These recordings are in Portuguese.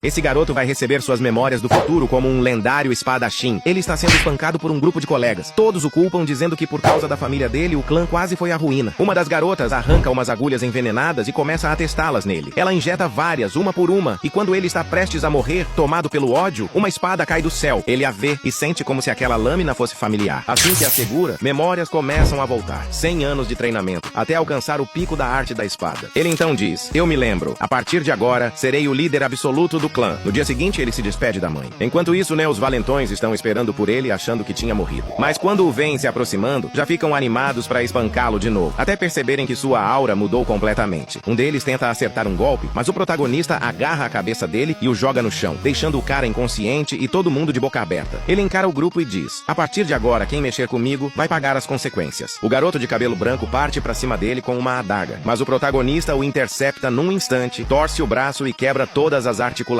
Esse garoto vai receber suas memórias do futuro como um lendário espadachim. Ele está sendo espancado por um grupo de colegas. Todos o culpam, dizendo que por causa da família dele, o clã quase foi à ruína. Uma das garotas arranca umas agulhas envenenadas e começa a testá-las nele. Ela injeta várias, uma por uma, e quando ele está prestes a morrer, tomado pelo ódio, uma espada cai do céu. Ele a vê e sente como se aquela lâmina fosse familiar. Assim que a segura, memórias começam a voltar. 100 anos de treinamento, até alcançar o pico da arte da espada. Ele então diz: eu me lembro, a partir de agora, serei o líder absoluto do clã. No dia seguinte, ele se despede da mãe. Enquanto isso, os valentões estão esperando por ele, achando que tinha morrido. Mas quando o veem se aproximando, já ficam animados para espancá-lo de novo, até perceberem que sua aura mudou completamente. Um deles tenta acertar um golpe, mas o protagonista agarra a cabeça dele e o joga no chão, deixando o cara inconsciente e todo mundo de boca aberta. Ele encara o grupo e diz: a partir de agora, quem mexer comigo vai pagar as consequências. O garoto de cabelo branco parte para cima dele com uma adaga, mas o protagonista o intercepta num instante, torce o braço e quebra todas as articulações.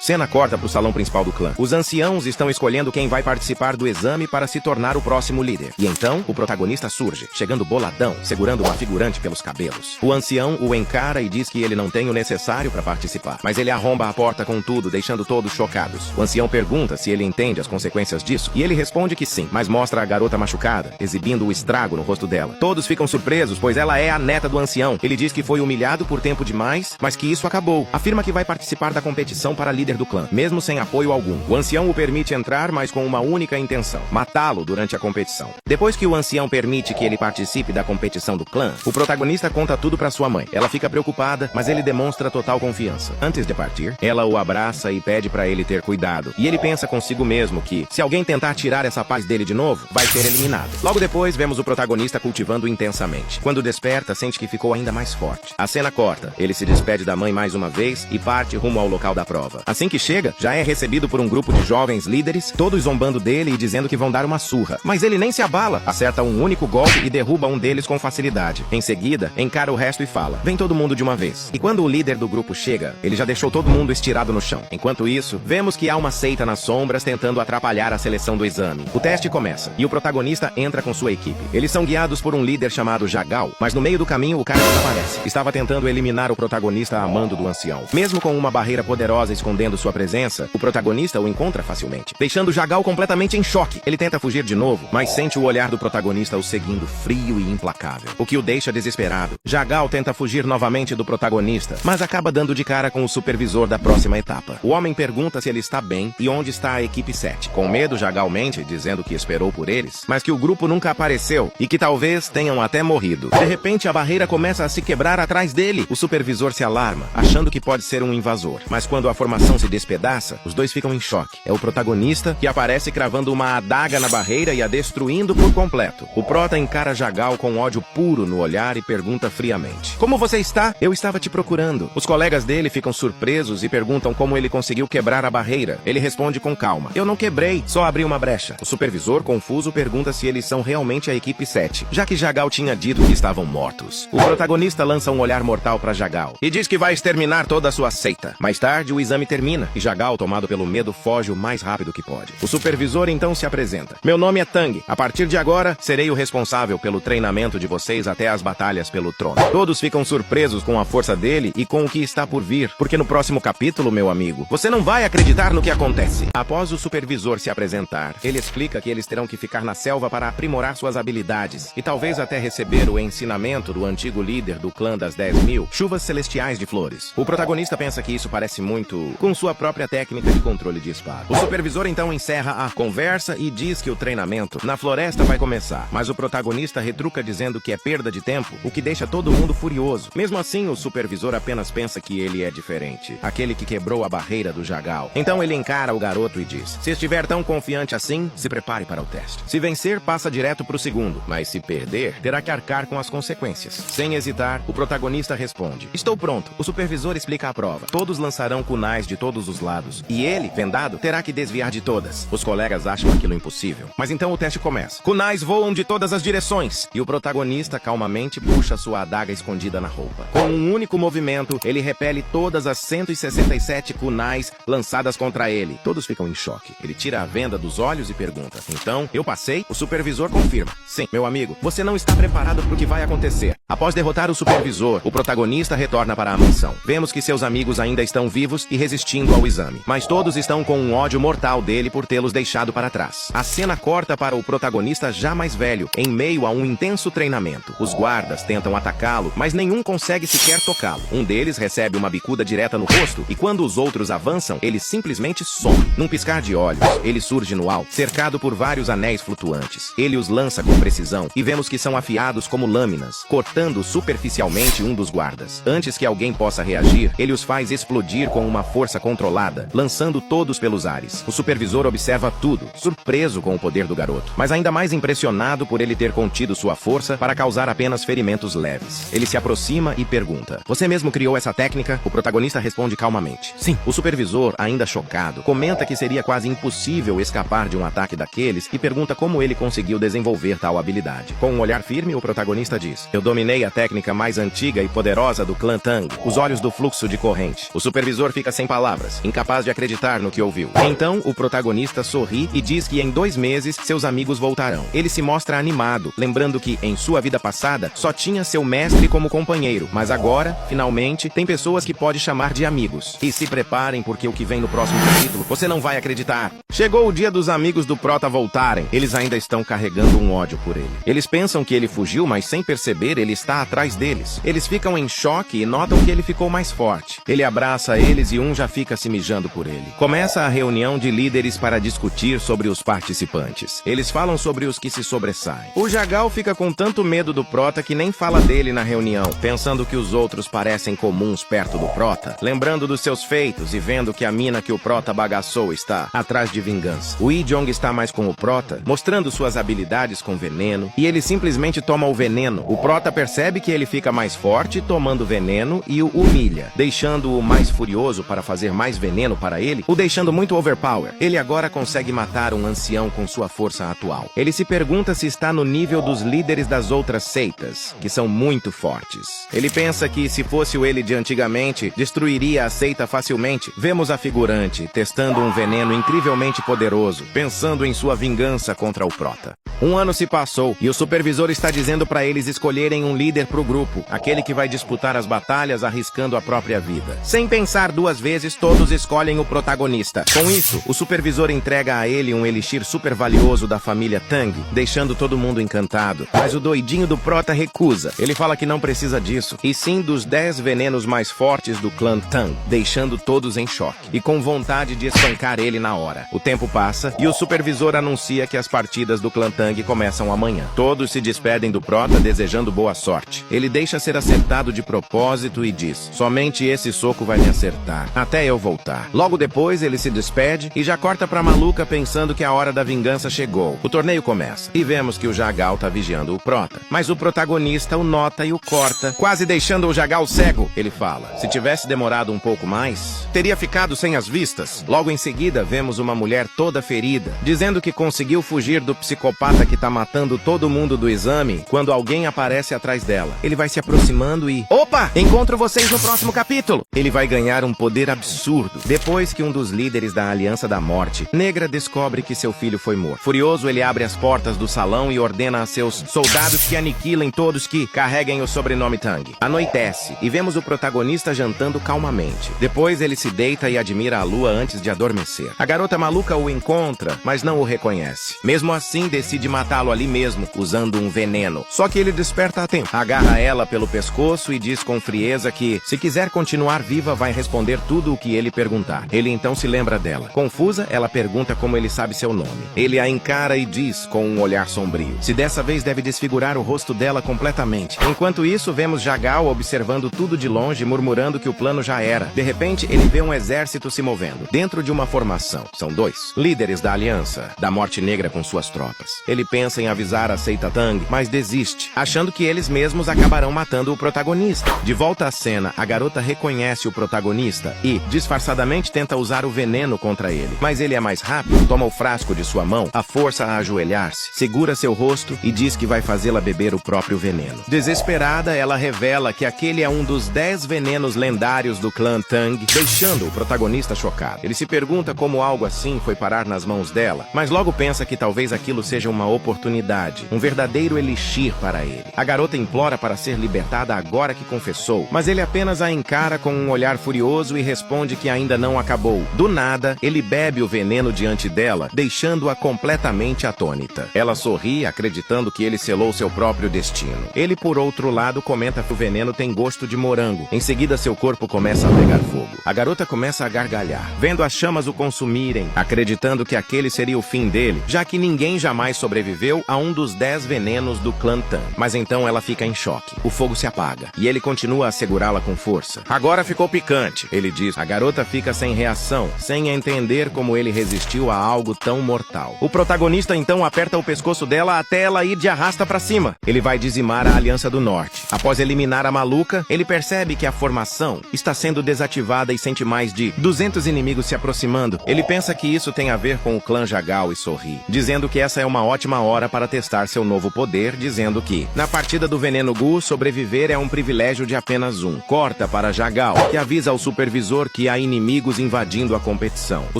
Cena corta pro salão principal do clã. Os anciãos estão escolhendo quem vai participar do exame para se tornar o próximo líder. E então, o protagonista surge, chegando boladão, segurando uma figurante pelos cabelos. O ancião o encara e diz que ele não tem o necessário para participar. Mas ele arromba a porta com tudo, deixando todos chocados. O ancião pergunta se ele entende as consequências disso, e ele responde que sim, mas mostra a garota machucada, exibindo o estrago no rosto dela. Todos ficam surpresos, pois ela é a neta do ancião. Ele diz que foi humilhado por tempo demais, mas que isso acabou. Afirma que vai participar da competição para líder do clã, mesmo sem apoio algum. O ancião o permite entrar, mas com uma única intenção: matá-lo durante a competição. Depois que o ancião permite que ele participe da competição do clã, o protagonista conta tudo para sua mãe. Ela fica preocupada, mas ele demonstra total confiança. Antes de partir, ela o abraça e pede para ele ter cuidado. E ele pensa consigo mesmo que, se alguém tentar tirar essa paz dele de novo, vai ser eliminado. Logo depois, vemos o protagonista cultivando intensamente. Quando desperta, sente que ficou ainda mais forte. A cena corta. Ele se despede da mãe mais uma vez e parte rumo ao local da prova. Assim que chega, já é recebido por um grupo de jovens líderes, todos zombando dele e dizendo que vão dar uma surra. Mas ele nem se abala, acerta um único golpe e derruba um deles com facilidade. Em seguida, encara o resto e fala: vem todo mundo de uma vez. E quando o líder do grupo chega, ele já deixou todo mundo estirado no chão. Enquanto isso, vemos que há uma seita nas sombras tentando atrapalhar a seleção do exame. O teste começa, e o protagonista entra com sua equipe. Eles são guiados por um líder chamado Jagal, mas no meio do caminho o cara desaparece. Estava tentando eliminar o protagonista a mando do ancião. Mesmo com uma barreira poderosa escondendo sua presença, o protagonista o encontra facilmente, deixando Jagal completamente em choque. Ele tenta fugir de novo, mas sente o olhar do protagonista o seguindo frio e implacável, o que o deixa desesperado. Jagal tenta fugir novamente do protagonista, mas acaba dando de cara com o supervisor da próxima etapa. O homem pergunta se ele está bem e onde está a equipe 7. Com medo, Jagal mente, dizendo que esperou por eles, mas que o grupo nunca apareceu e que talvez tenham até morrido. De repente, a barreira começa a se quebrar atrás dele. O supervisor se alarma, achando que pode ser um invasor. Mas quando a formação se despedaça, os dois ficam em choque. É o protagonista que aparece cravando uma adaga na barreira e a destruindo por completo. O prota encara Jagal com ódio puro no olhar e pergunta friamente: como você está? Eu estava te procurando. Os colegas dele ficam surpresos e perguntam como ele conseguiu quebrar a barreira. Ele responde com calma: eu não quebrei, só abri uma brecha. O supervisor, confuso, pergunta se eles são realmente a equipe 7, já que Jagal tinha dito que estavam mortos. O protagonista lança um olhar mortal para Jagal e diz que vai exterminar toda a sua seita. Mais tarde, o exame termina e Jagal, tomado pelo medo, foge o mais rápido que pode. O supervisor então se apresenta: meu nome é Tang. A partir de agora, serei o responsável pelo treinamento de vocês até as batalhas pelo trono. Todos ficam surpresos com a força dele e com o que está por vir, porque no próximo capítulo, meu amigo, você não vai acreditar no que acontece. Após o supervisor se apresentar, ele explica que eles terão que ficar na selva para aprimorar suas habilidades e talvez até receber o ensinamento do antigo líder do clã das 10.000 chuvas celestiais de flores. O protagonista pensa que isso parece muito com sua própria técnica de controle de espada. O supervisor então encerra a conversa e diz que o treinamento na floresta vai começar, mas o protagonista retruca dizendo que é perda de tempo, o que deixa todo mundo furioso. Mesmo assim, o supervisor apenas pensa que ele é diferente, aquele que quebrou a barreira do Jagal. Então ele encara o garoto e diz: se estiver tão confiante assim, se prepare para o teste. Se vencer, passa direto pro segundo, mas se perder, terá que arcar com as consequências. Sem hesitar, o protagonista responde: estou pronto. O supervisor explica a prova. Todos lançarão kunais de todos os lados, e ele, vendado, terá que desviar de todas. Os colegas acham aquilo impossível, mas então o teste começa. Kunais voam de todas as direções, e o protagonista calmamente puxa sua adaga escondida na roupa. Com um único movimento, ele repele todas as 167 kunais lançadas contra ele. Todos ficam em choque. Ele tira a venda dos olhos e pergunta: então, eu passei? O supervisor confirma: sim, meu amigo, você não está preparado para o que vai acontecer. Após derrotar o supervisor, o protagonista retorna para a mansão. Vemos que seus amigos ainda estão vivos vivos e resistindo ao exame. Mas todos estão com um ódio mortal dele por tê-los deixado para trás. A cena corta para o protagonista já mais velho, em meio a um intenso treinamento. Os guardas tentam atacá-lo, mas nenhum consegue sequer tocá-lo. Um deles recebe uma bicuda direta no rosto, e quando os outros avançam, ele simplesmente some. Num piscar de olhos, ele surge no alto, cercado por vários anéis flutuantes. Ele os lança com precisão, e vemos que são afiados como lâminas, cortando superficialmente um dos guardas. Antes que alguém possa reagir, ele os faz explodir com uma força controlada, lançando todos pelos ares. O supervisor observa tudo, surpreso com o poder do garoto, mas ainda mais impressionado por ele ter contido sua força para causar apenas ferimentos leves. Ele se aproxima e pergunta: "Você mesmo criou essa técnica?" O protagonista responde calmamente: "Sim." O supervisor, ainda chocado, comenta que seria quase impossível escapar de um ataque daqueles e pergunta como ele conseguiu desenvolver tal habilidade. Com um olhar firme, o protagonista diz: "Eu dominei a técnica mais antiga e poderosa do clã Tang, os olhos do fluxo de corrente." O supervisor fica sem palavras, incapaz de acreditar no que ouviu. Então, o protagonista sorri e diz que em 2 meses seus amigos voltarão. Ele se mostra animado, lembrando que, em sua vida passada, só tinha seu mestre como companheiro, mas agora, finalmente, tem pessoas que pode chamar de amigos. E se preparem, porque o que vem no próximo capítulo, você não vai acreditar. Chegou o dia dos amigos do Prota voltarem. Eles ainda estão carregando um ódio por ele. Eles pensam que ele fugiu, mas sem perceber, ele está atrás deles. Eles ficam em choque e notam que ele ficou mais forte. Ele abraça eles e um já fica se mijando por ele. Começa a reunião de líderes para discutir sobre os participantes. Eles falam sobre os que se sobressaem. O Jagal fica com tanto medo do Prota que nem fala dele na reunião, pensando que os outros parecem comuns perto do Prota, lembrando dos seus feitos e vendo que a mina que o Prota bagaçou está atrás de vingança. O Ijong está mais com o Prota, mostrando suas habilidades com veneno, e ele simplesmente toma o veneno. O Prota percebe que ele fica mais forte tomando veneno e o humilha, deixando-o mais furioso para fazer mais veneno para ele, o deixando muito overpower. Ele agora consegue matar um ancião com sua força atual. Ele se pergunta se está no nível dos líderes das outras seitas, que são muito fortes. Ele pensa que, se fosse o ele de antigamente, destruiria a seita facilmente. Vemos a figurante testando um veneno incrivelmente poderoso, pensando em sua vingança contra o Prota. 1 ano se passou e o supervisor está dizendo para eles escolherem um líder pro grupo, aquele que vai disputar as batalhas arriscando a própria vida. Sem pensar 2 vezes, todos escolhem o protagonista. Com isso, o supervisor entrega a ele um elixir super valioso da família Tang, deixando todo mundo encantado. Mas o doidinho do Prota recusa. Ele fala que não precisa disso, e sim dos 10 venenos mais fortes do clã Tang, deixando todos em choque e com vontade de espancar ele na hora. O tempo passa e o supervisor anuncia que as partidas do clã Tang começam amanhã. Todos se despedem do Prota desejando boa sorte. Ele deixa ser acertado de propósito e diz: "Somente esse soco vai me acertar, até eu voltar." Logo depois ele se despede e já corta pra maluca pensando que a hora da vingança chegou. O torneio começa e vemos que o Jagal tá vigiando o Prota, mas o protagonista o nota e o corta, quase deixando o Jagal cego. Ele fala: "Se tivesse demorado um pouco mais, teria ficado sem as vistas." Logo em seguida vemos uma mulher toda ferida, dizendo que conseguiu fugir do psicopata que tá matando todo mundo do exame quando alguém aparece atrás dela. Ele vai se aproximando e... Opa! Encontro vocês no próximo capítulo! Ele vai ganhar um poder absurdo depois que um dos líderes da Aliança da Morte Negra descobre que seu filho foi morto. Furioso, ele abre as portas do salão e ordena a seus soldados que aniquilem todos que carreguem o sobrenome Tang. Anoitece e vemos o protagonista jantando calmamente. Depois ele se deita e admira a lua antes de adormecer. A garota maluca o encontra, mas não o reconhece. Mesmo assim, decide matá-lo ali mesmo, usando um veneno. Só que ele desperta a tempo. Agarra ela pelo pescoço e diz com frieza que, se quiser continuar viva, vai responder tudo o que ele perguntar. Ele então se lembra dela. Confusa, ela pergunta como ele sabe seu nome. Ele a encara e diz, com um olhar sombrio, se dessa vez deve desfigurar o rosto dela completamente. Enquanto isso, vemos Jagal observando tudo de longe, murmurando que o plano já era. De repente, ele vê um exército se movendo, dentro de uma formação. São 2 líderes da Aliança, da Morte Negra com suas tropas. Ele pensa em avisar a seita Tang, mas desiste, achando que eles mesmos acabarão matando o protagonista. De volta à cena, a garota reconhece o protagonista e, disfarçadamente, tenta usar o veneno contra ele. Mas ele é mais rápido, toma o frasco de sua mão, a força a ajoelhar-se, segura seu rosto e diz que vai fazê-la beber o próprio veneno. Desesperada, ela revela que aquele é um dos 10 venenos lendários do clã Tang, deixando o protagonista chocado. Ele se pergunta como algo assim foi parar nas mãos dela, mas logo pensa que talvez aquilo seja uma oportunidade, um verdadeiro elixir para ele. A garota implora para ser libertada agora que confessou, mas ele apenas a encara com um olhar furioso furioso e responde que ainda não acabou. Do nada, ele bebe o veneno diante dela, deixando-a completamente atônita. Ela sorri, acreditando que ele selou seu próprio destino. Ele, por outro lado, comenta que o veneno tem gosto de morango. Em seguida, seu corpo começa a pegar fogo. A garota começa a gargalhar, vendo as chamas o consumirem, acreditando que aquele seria o fim dele, já que ninguém jamais sobreviveu a um dos 10 venenos do clã Tan. Mas então ela fica em choque. O fogo se apaga, e ele continua a segurá-la com força. Agora ficou picante, ele diz. A garota fica sem reação, sem entender como ele resistiu a algo tão mortal. O protagonista então aperta o pescoço dela até ela ir de arrasta pra cima. Ele vai dizimar a Aliança do Norte. Após eliminar a maluca, ele percebe que a formação está sendo desativada e sente mais de 200 inimigos se aproximando. Ele pensa que isso tem a ver com o clã Jagal e sorri, dizendo que essa é uma ótima hora para testar seu novo poder, dizendo que, na partida do Veneno Gu, sobreviver é um privilégio de apenas um. Corta para Jagal, que avisa ao supervisor que há inimigos invadindo a competição. O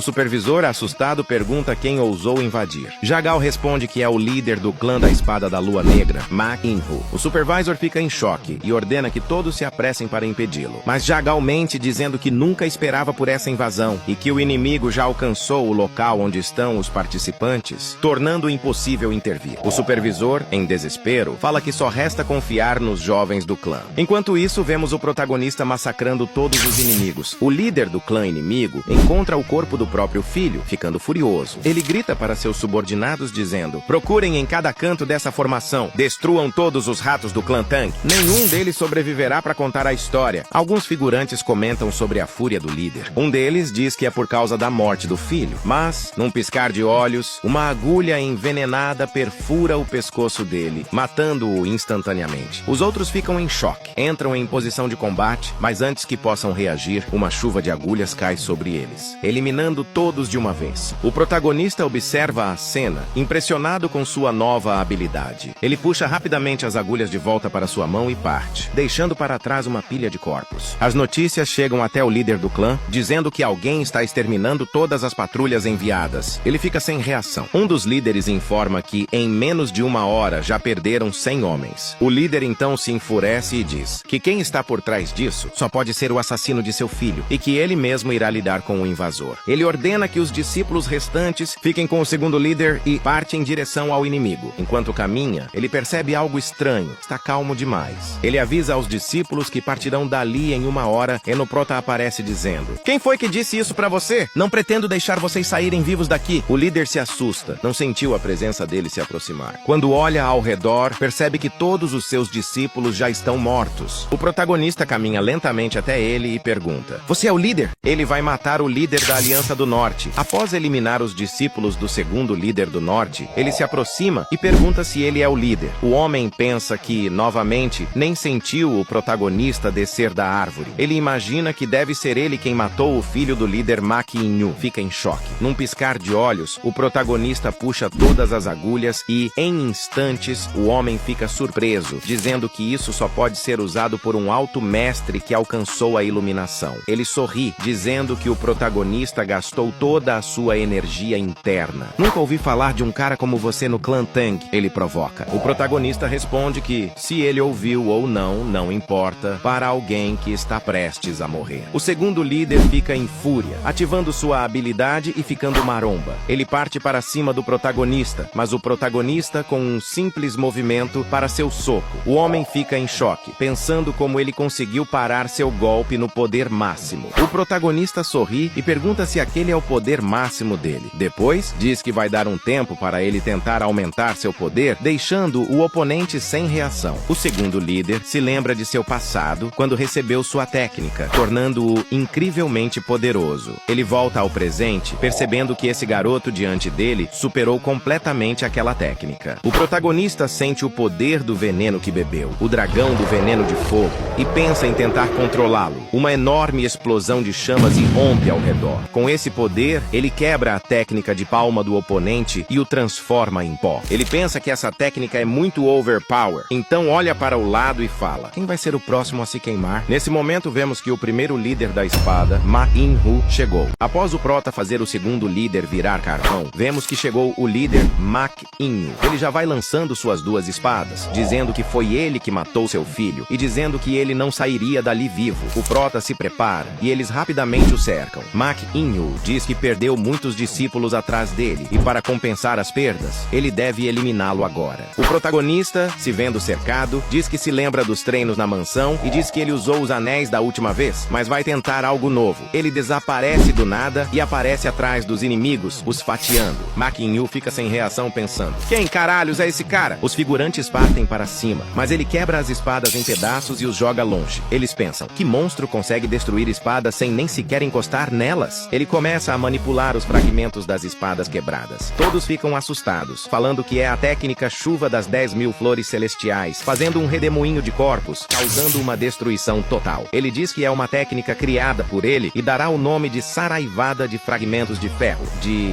supervisor, assustado, pergunta quem ousou invadir. Jagal responde que é o líder do clã da Espada da Lua Negra, Ma In-Hu. O supervisor fica em choque e ordena que todos se apressem para impedi-lo. Mas Jagal mente, dizendo que nunca esperava por essa invasão e que o inimigo já alcançou o local onde estão os participantes, tornando impossível intervir. O supervisor, em desespero, fala que só resta confiar nos jovens do clã. Enquanto isso, vemos o protagonista massacrando todos os inimigos. O líder do clã inimigo encontra o corpo do próprio filho, ficando furioso. Ele grita para seus subordinados, dizendo: procurem em cada canto dessa formação, destruam todos os ratos do clã Tang. Nenhum deles sobreviverá para contar a história. Alguns figurantes comentam sobre a fúria do líder. Um deles diz que é por causa da morte do filho, mas, num piscar de olhos, uma agulha envenenada perfura o pescoço dele, matando-o instantaneamente. Os outros ficam em choque, entram em posição de combate, mas antes que possam reagir, uma chuva de agulhas cai sobre eles, eliminando todos de uma vez. O protagonista observa a cena, impressionado com sua nova habilidade. Ele puxa rapidamente as agulhas de volta para sua mão e parte, deixando para trás uma pilha de corpos. As notícias chegam até o líder do clã, dizendo que alguém está exterminando todas as patrulhas enviadas. Ele fica sem reação. Um dos líderes informa que, em menos de uma hora, já perderam 100 homens. O líder então se enfurece e diz que quem está por trás disso só pode ser o assassino de seu filho e que ele mesmo irá lidar com o invasor. Ele ordena que os discípulos restantes fiquem com o segundo líder e parte em direção ao inimigo. Enquanto caminha, ele percebe algo estranho. Está calmo demais. Ele avisa aos discípulos que partirão dali em uma hora e no prota aparece dizendo: quem foi que disse isso pra você? Não pretendo deixar vocês saírem vivos daqui. O líder se assusta. Não sentiu a presença dele se aproximar. Quando olha ao redor, percebe que todos os seus discípulos já estão mortos. O protagonista caminha lentamente até ele e pergunta: você é o líder? Ele vai matar o líder da Aliança do Norte. Após eliminar os discípulos do segundo líder do Norte, ele se aproxima e pergunta se ele é o líder. O homem pensa que, novamente, nem sentiu o protagonista descer da árvore. Ele imagina que deve ser ele quem matou o filho do líder Ma In-Hu. Fica em choque. Num piscar de olhos, o protagonista puxa todas as agulhas e, em instantes, o homem fica surpreso, dizendo que isso só pode ser usado por um alto mestre que alcançou a iluminação. Ele sorri, dizendo que o protagonista gastou toda a sua energia interna. Nunca ouvi falar de um cara como você no clã Tang, ele provoca. O protagonista responde que, se ele ouviu ou não, não importa, para alguém que está prestes a morrer. O segundo líder fica em fúria, ativando sua habilidade e ficando maromba. Ele parte para cima do protagonista, mas o protagonista, com um simples movimento, para seu soco. O homem fica em choque, pensando como ele conseguiu parar seu golpe no poder máximo. O protagonista sorri e pergunta se aquele é o poder máximo dele. Depois, diz que vai dar um tempo para ele tentar aumentar seu poder, deixando o oponente sem reação. O segundo líder se lembra de seu passado, quando recebeu sua técnica, tornando-o incrivelmente poderoso. Ele volta ao presente, percebendo que esse garoto diante dele superou completamente aquela técnica. O protagonista sente o poder do veneno que bebeu, o dragão do veneno de fogo, e pensa em tentar controlá-lo. Uma enorme explosão de chamas irrompe ao redor. Com esse poder, ele quebra a técnica de palma do oponente e o transforma em pó. Ele pensa que essa técnica é muito overpower, então olha para o lado e fala: quem vai ser o próximo a se queimar? Nesse momento, vemos que o primeiro líder da espada, Ma In-Hu, chegou. Após o prota fazer o segundo líder virar carvão, vemos que chegou o líder Ma In-Hu. Ele já vai lançando suas duas espadas, dizendo que foi ele que matou seu filho e dizendo que ele não sairia dali vivo. O prota se prepara prepara, e eles rapidamente o cercam. Mak In-woo diz que perdeu muitos discípulos atrás dele, e para compensar as perdas, ele deve eliminá-lo agora. O protagonista, se vendo cercado, diz que se lembra dos treinos na mansão e diz que ele usou os anéis da última vez, mas vai tentar algo novo. Ele desaparece do nada e aparece atrás dos inimigos, os fatiando. Mak In-woo fica sem reação pensando: quem caralhos é esse cara? Os figurantes partem para cima, mas ele quebra as espadas em pedaços e os joga longe. Eles pensam: que monstro consegue destruir espadas sem nem sequer encostar nelas? Ele começa a manipular os fragmentos das espadas quebradas. Todos ficam assustados, falando que é a técnica chuva das 10.000 flores celestiais, fazendo um redemoinho de corpos, causando uma destruição total. Ele diz que é uma técnica criada por ele e dará o nome de Saraivada de Fragmentos de Ferro.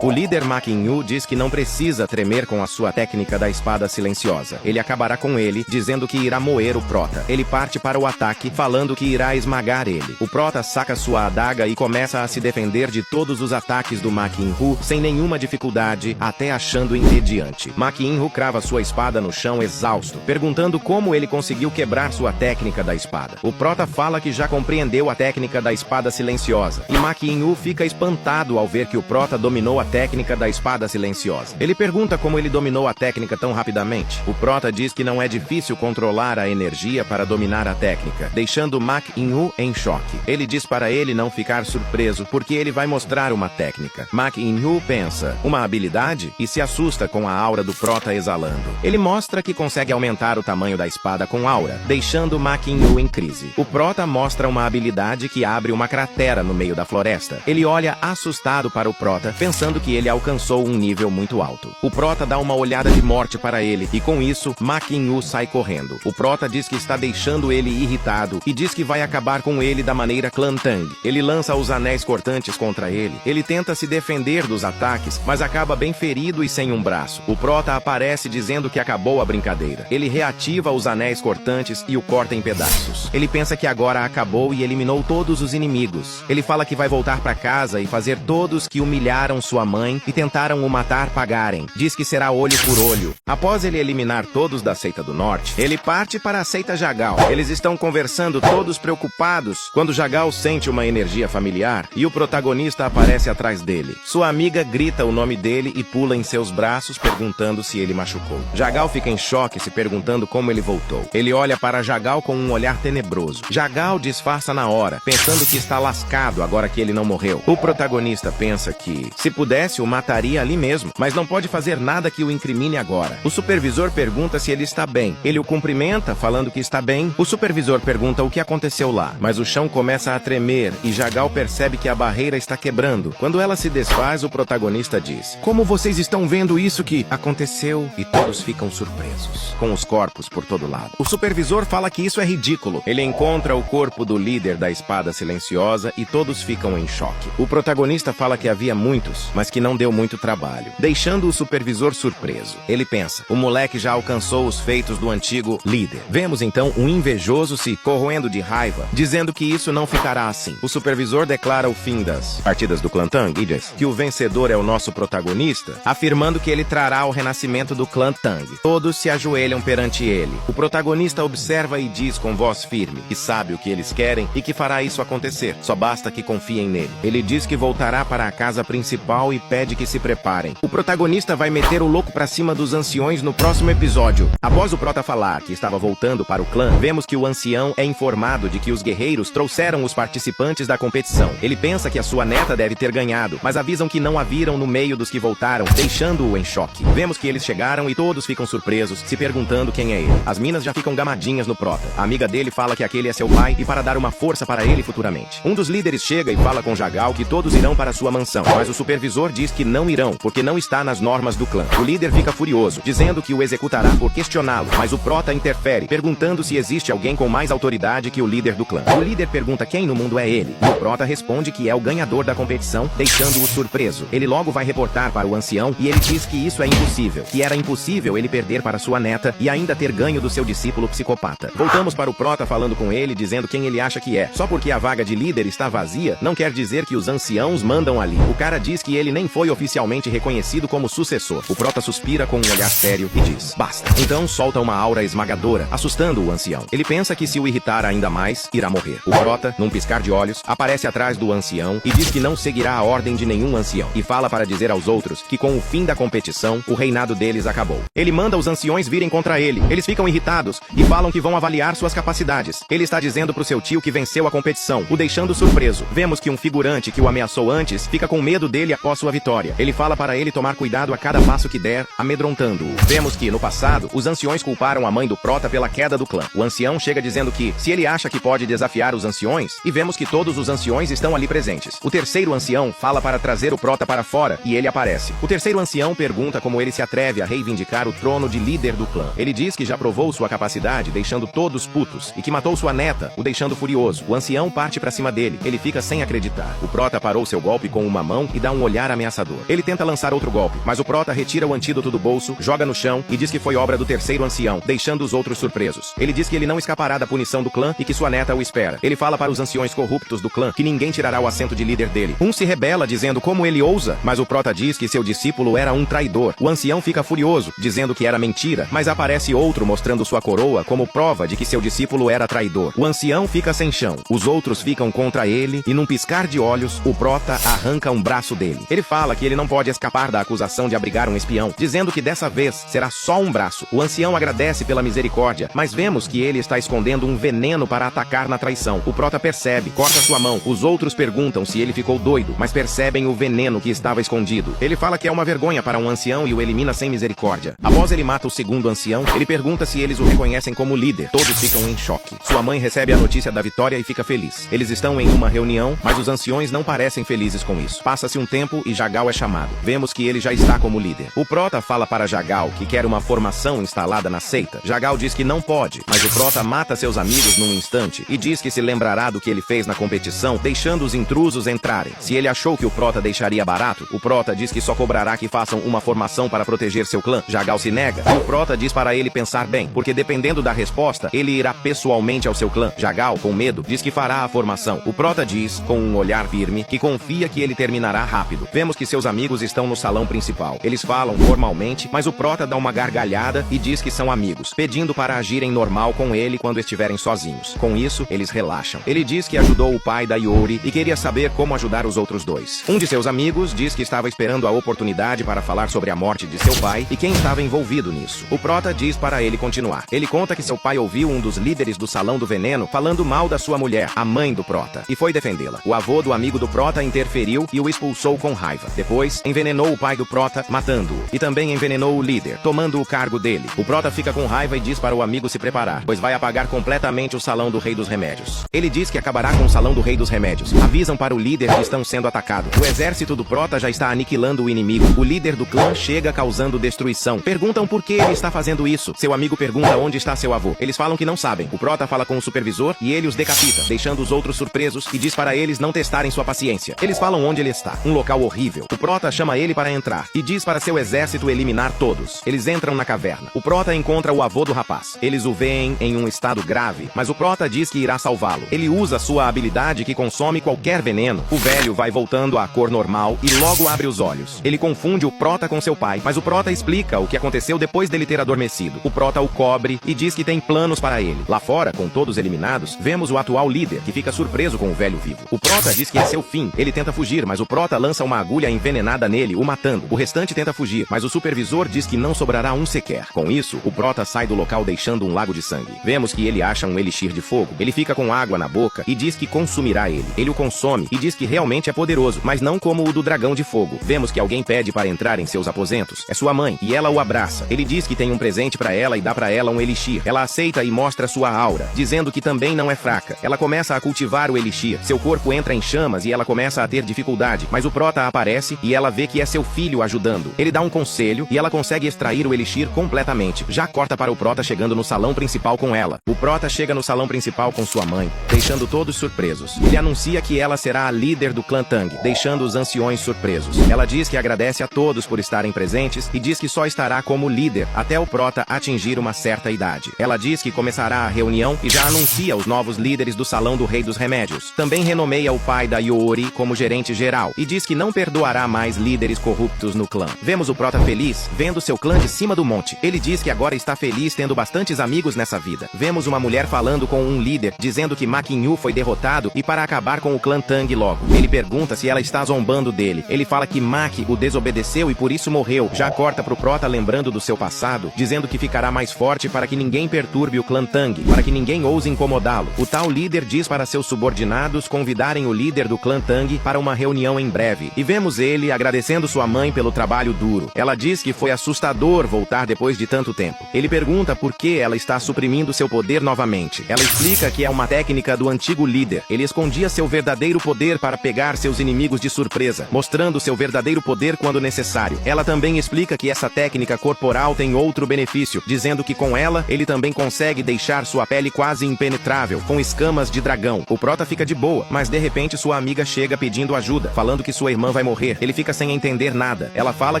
O líder Mak In-woo diz que não precisa tremer com a sua técnica da espada silenciosa. Ele acabará com ele, dizendo que irá moer o prota. Ele parte para o ataque, falando que irá esmagar ele. O prota saca sua adaga e começa a se defender de todos os ataques do Mak In-woo sem nenhuma dificuldade, até achando entediante. Mak In-woo crava sua espada no chão exausto, perguntando como ele conseguiu quebrar sua técnica da espada. O prota fala que já compreendeu a técnica da espada silenciosa, e Mak In-woo fica espantado ao ver que o prota dominou a técnica da espada silenciosa. Ele pergunta como ele dominou a técnica tão rapidamente. O prota diz que não é difícil controlar a energia para dominar a técnica, deixando Mak In-woo em choque. Ele diz para ele não ficar surpreso, porque ele vai mostrar uma técnica. Mak In-woo pensa: uma habilidade? E se assusta com a aura do prota exalando. Ele mostra que consegue aumentar o tamanho da espada com aura, deixando Mak In-woo em crise. O prota mostra uma habilidade que abre uma cratera no meio da floresta. Ele olha assustado para o prota, pensando que ele alcançou um nível muito alto. O prota dá uma olhada de morte para ele, e com isso, Mak In-woo sai correndo. O prota diz que está deixando ele irritado, e diz que vai acabar com ele da maneira Klantang. Ele lança os anéis cortantes contra ele. Ele tenta se defender dos ataques, mas acaba bem ferido e sem um braço. O prota aparece dizendo que acabou a brincadeira. Ele reativa os anéis cortantes e o corta em pedaços. Ele pensa que agora acabou e eliminou todos os inimigos. Ele fala que vai voltar para casa e fazer todos que humilharam sua mãe e tentaram o matar pagarem. Diz que será olho por olho. Após ele eliminar todos da Seita do Norte, ele parte para a Seita Jagal. Eles estão conversando todos preocupados quando Jagal sente uma energia familiar e o protagonista aparece atrás dele. Sua amiga grita o nome dele e pula em seus braços perguntando se ele machucou. Jagal fica em choque, se perguntando como ele voltou. Ele olha para Jagal com um olhar tenebroso. Jagal disfarça na hora, pensando que está lascado agora que ele não morreu. O protagonista pensa que, se pudesse, o mataria ali mesmo, mas não pode fazer nada que o incrimine agora. O supervisor pergunta se ele está bem. Ele o cumprimenta, falando que está bem. O supervisor pergunta o que aconteceu lá, mas o chão começa a tremer e Jagal percebe que a barreira está quebrando. Quando ela se desfaz, o protagonista diz: como vocês estão vendo isso que aconteceu? E todos ficam surpresos, com os corpos por todo lado. O supervisor fala que isso é ridículo. Ele encontra o corpo do líder da espada silenciosa e todos ficam em choque. O protagonista fala que havia muitos, mas que não deu muito trabalho, deixando o supervisor surpreso. Ele pensa: o moleque já alcançou os feitos do antigo líder. Vemos então um invejoso se corroendo de raiva, dizendo que isso não ficará assim. O supervisor declara o fim das partidas do Klantang e diz que o vencedor é o nosso protagonista, afirmando que ele trará o renascimento do Klantang. Todos se ajoelham perante ele. O protagonista observa e diz com voz firme que sabe o que eles querem e que fará isso acontecer, só basta que confiem nele. Ele diz que voltará para a casa principal e pede que se preparem. O protagonista vai meter o louco pra cima dos anciões no próximo episódio. Após o prota falar que estava voltando para o clã, vemos que o ancião é informado de que os guerreiros trouxeram os participantes da competição. Ele pensa que a sua neta deve ter ganhado, mas avisam que não a viram no meio dos que voltaram, deixando-o em choque. Vemos que eles chegaram e todos ficam surpresos, se perguntando quem é ele. As minas já ficam gamadinhas no prota. A amiga dele fala que aquele é seu pai e para dar uma força para ele futuramente. Um dos líderes chega e fala com Jagal que todos irão para sua mansão, mas o supervisor diz que não irão, porque não está nas normas do clã. O líder fica furioso, dizendo que o executará por questioná-lo, mas o prota interfere, perguntando se existe alguém com mais autoridade que o líder do clã. O líder pergunta quem no mundo é ele, e o prota responde que é o ganhador da competição, deixando-o surpreso. Ele logo vai reportar para o ancião e ele diz que isso é impossível, que era impossível ele perder para sua neta e ainda ter ganho do seu discípulo psicopata. Voltamos para o prota falando com ele, dizendo quem ele acha que é. Só porque a vaga de líder está vazia, não quer dizer que os anciãos mandam ali. O cara diz que ele nem foi oficialmente reconhecido como sucessor. O prota suspira com um olhar sério e diz: basta. Então solta uma aura esmagadora, assustando o ancião. Ele pensa que se o irritar ainda mais, irá morrer. O prota Prota, num piscar de olhos, aparece atrás do ancião e diz que não seguirá a ordem de nenhum ancião. E fala para dizer aos outros que com o fim da competição, o reinado deles acabou. Ele manda os anciões virem contra ele. Eles ficam irritados e falam que vão avaliar suas capacidades. Ele está dizendo pro seu tio que venceu a competição, o deixando surpreso. Vemos que um figurante que o ameaçou antes fica com medo dele após sua vitória. Ele fala para ele tomar cuidado a cada passo que der, amedrontando-o. Vemos que, no passado, os anciões culparam a mãe do Prota pela queda do clã. O ancião chega dizendo que, se ele acha que pode desafiar os anciões, e vemos que todos os anciões estão ali presentes. O terceiro ancião fala para trazer o Prota para fora, e ele aparece. O terceiro ancião pergunta como ele se atreve a reivindicar o trono de líder do clã. Ele diz que já provou sua capacidade, deixando todos putos, e que matou sua neta, o deixando furioso. O ancião parte pra cima dele. Ele fica sem acreditar. O Prota parou seu golpe com uma mão e dá um olhar ameaçador. Ele tenta lançar outro golpe, mas o Prota retira o antídoto do bolso, joga no chão e diz que foi obra do terceiro ancião, deixando os outros surpresos. Ele diz que ele não escapará da punição do clã e que sua neta o espera. Ele fala para os anciões corruptos do clã que ninguém tirará o assento de líder dele. Um se rebela dizendo como ele ousa, mas o Prota diz que seu discípulo era um traidor. O ancião fica furioso, dizendo que era mentira, mas aparece outro mostrando sua coroa como prova de que seu discípulo era traidor. O ancião fica sem chão, os outros ficam contra ele e num piscar de olhos, o Prota arranca um braço dele. Ele fala que ele não pode escapar da acusação de abrigar um espião, dizendo que dessa vez será só um braço. O ancião agradece pela misericórdia, mas vemos que ele está escondendo um veneno para atacar na traição. O Prota percebe, corta sua mão. Os outros perguntam se ele ficou doido, mas percebem o veneno que estava escondido. Ele fala que é uma vergonha para um ancião e o elimina sem misericórdia. Após ele mata o segundo ancião, ele pergunta se eles o reconhecem como líder. Todos ficam em choque. Sua mãe recebe a notícia da vitória e fica feliz. Eles estão em uma reunião, mas os anciões não parecem felizes com isso. Passa-se um tempo e Jagal é chamado. Vemos que ele já está como líder. O Prota fala para Jagal que quer uma formação instalada na seita. Jagal diz que não pode, mas o Prota mata seus amigos num instante e diz que se lembrará do que ele fez na competição, deixando os intrusos entrarem. Se ele achou que o Prota deixaria barato, o Prota diz que só cobrará que façam uma formação para proteger seu clã. Jagal se nega e o Prota diz para ele pensar bem, porque dependendo da resposta, ele irá pessoalmente ao seu clã. Jagal, com medo, diz que fará a formação. O Prota diz, com um olhar firme, que confia que ele terminará rápido. Vemos que seus amigos estão no salão principal. Eles falam formalmente, mas o Prota dá uma gargalhada e diz que são amigos, pedindo para agirem normal com ele quando estiverem sozinhos. Com isso, eles relaxam. Ele diz que ajudou o pai da Iori e queria saber como ajudar os outros dois. Um de seus amigos diz que estava esperando a oportunidade para falar sobre a morte de seu pai e quem estava envolvido nisso. O Prota diz para ele continuar. Ele conta que seu pai ouviu um dos líderes do Salão do Veneno falando mal da sua mulher, a mãe do Prota, e foi defendê-la. O avô do amigo do Prota interferiu e o expulsou com raiva. Depois, envenenou o pai do Prota, matando-o. E também envenenou o líder, tomando o cargo dele. O Prota fica com raiva e diz para o amigo se preparar, pois vai apagar completamente o Salão do Rei dos Remédios. Ele diz que acabará com o Salão do Rei dos Remédios. Avisam para o líder que estão sendo atacados. O exército do Prota já está aniquilando o inimigo. O líder do clã chega causando destruição. Perguntam por que ele está fazendo isso. Seu amigo pergunta onde está seu avô. Eles falam que não sabem. O Prota fala com o supervisor e ele os decapita, deixando os outros surpresos e diz para eles não testarem sua paciência. Eles falam onde ele está. Um local horrível. O Prota chama ele para entrar e diz para seu exército eliminar todos. Eles entram na caverna. O Prota encontra o avô do rapaz. Eles o veem em um estado grave, mas o Prota diz que irá salvá-lo. Ele usa sua habilidade que consome qualquer veneno. O velho vai voltando à cor normal e logo abre os olhos. Ele confunde o Prota com seu pai, mas o Prota explica o que aconteceu depois dele ter adormecido. O Prota o cobre e diz que tem planos para ele. Lá fora, com todos eliminados, vemos o atual líder, que fica surpreso com o velho vivo. O Prota diz que é seu fim. Ele tenta fugir, mas o Prota lança uma agulha envenenada nele, o matando. O restante tenta fugir, mas o supervisor diz que não sobrará um sequer. Com isso, o Prota sai do local deixando um lago de sangue. Vemos que ele acha um elixir de fogo. Ele fica com água na boca e diz que consumirá ele. Ele o consome e diz que realmente é poderoso, mas não como o do dragão de fogo. Vemos que alguém pede para entrar em seus aposentos. É sua mãe, e ela o abraça. Ele diz que tem um presente para ela e dá para ela um elixir. Ela aceita e mostra sua aura, dizendo que também não é fraca. Ela começa a cultivar o elixir. Seu corpo entra em chamas e ela começa a ter dificuldade, mas o Prota aparece e ela vê que é seu filho ajudando. Ele dá um conselho e ela consegue extrair o elixir completamente. Já corta para o Prota chegando no salão principal com ela. O Prota chega no salão principal com sua mãe, deixando todos surpresos. Ele anuncia que ela será a líder do clã Tang, deixando os anciões surpresos. Ela diz que agradece a todos por estarem presentes e diz que só estará como líder até o Prota atingir uma certa idade. Ela diz que começará a reunião e já anuncia os novos líderes do Salão do Rei dos Remédios. Também renomeia o pai da Iori como gerente geral e diz que não perdoará mais líderes corruptos no clã. Vemos o Prota feliz, vendo seu clã de cima do monte. Ele diz que agora está feliz tendo bastantes amigos nessa vida. Vemos uma mulher falando com um líder, dizendo que Ma Qingyu foi derrotado e para acabar com o clã Tang logo. Ele pergunta se ela está zombando dele. Ele fala que Maki o desobedeceu e por isso morreu. Já corta pro Prota lembrando do seu passado, dizendo que ficará mais forte para que ninguém perturbe o clã Tang, para que ninguém ouse incomodá-lo. O tal líder diz para seus subordinados convidarem o líder do clã Tang para uma reunião em breve. E vemos ele agradecendo sua mãe pelo trabalho duro. Ela diz que foi assustador voltar depois de tanto tempo. Ele pergunta por que ela está suprimindo seu poder novamente. Ela explica que é uma técnica do antigo líder. Ele escondia seu verdadeiro poder para pegar seus inimigos de surpresa, mostrando seu verdadeiro poder quando necessário. Ela também explica que essa técnica corporal tem outro benefício, dizendo que com ela, ele também consegue deixar sua pele quase impenetrável, com escamas de dragão. O Prota fica de boa, mas de repente sua amiga chega pedindo ajuda, falando que sua irmã vai morrer. Ele fica sem entender nada. Ela fala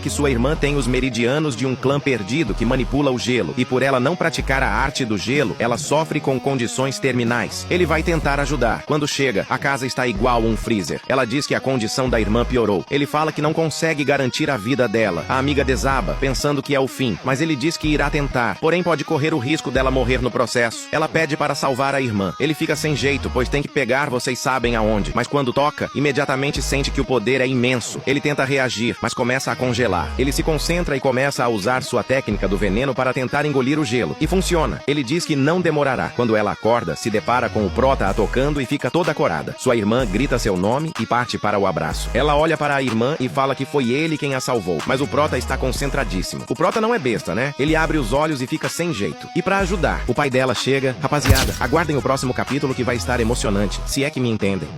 que sua irmã tem os meridianos de um clã perdido que manipula o gelo, e por ela não praticar a arte do gelo, ela sofre com condições terminais. Ele vai tentar ajudar. Quando chega, a casa está igual um freezer. Ela diz que a condição da irmã piorou. Ele fala que não consegue garantir a vida dela. A amiga desaba, pensando que é o fim, mas ele diz que irá tentar, porém pode correr o risco dela morrer no processo. Ela pede para salvar a irmã. Ele fica sem jeito, pois tem que pegar vocês sabem aonde, mas quando toca, imediatamente sente que o poder é imenso. Ele tenta reagir, mas começa a congelar. Ele se concentra e começa a usar sua técnica do veneno para tentar engolir o gelo. E funciona. Ele diz que não demorará. Quando ela acorda, se depara com o Prota a tocando e fica toda corada. Sua irmã grita seu nome e parte para o abraço. Ela olha para a irmã e fala que foi ele quem a salvou, mas o Prota está concentradíssimo. O Prota não é besta, né? Ele abre os olhos e fica sem jeito. E para ajudar, o pai dela chega. Rapaziada, aguardem o próximo capítulo que vai estar emocionante, se é que me entendem.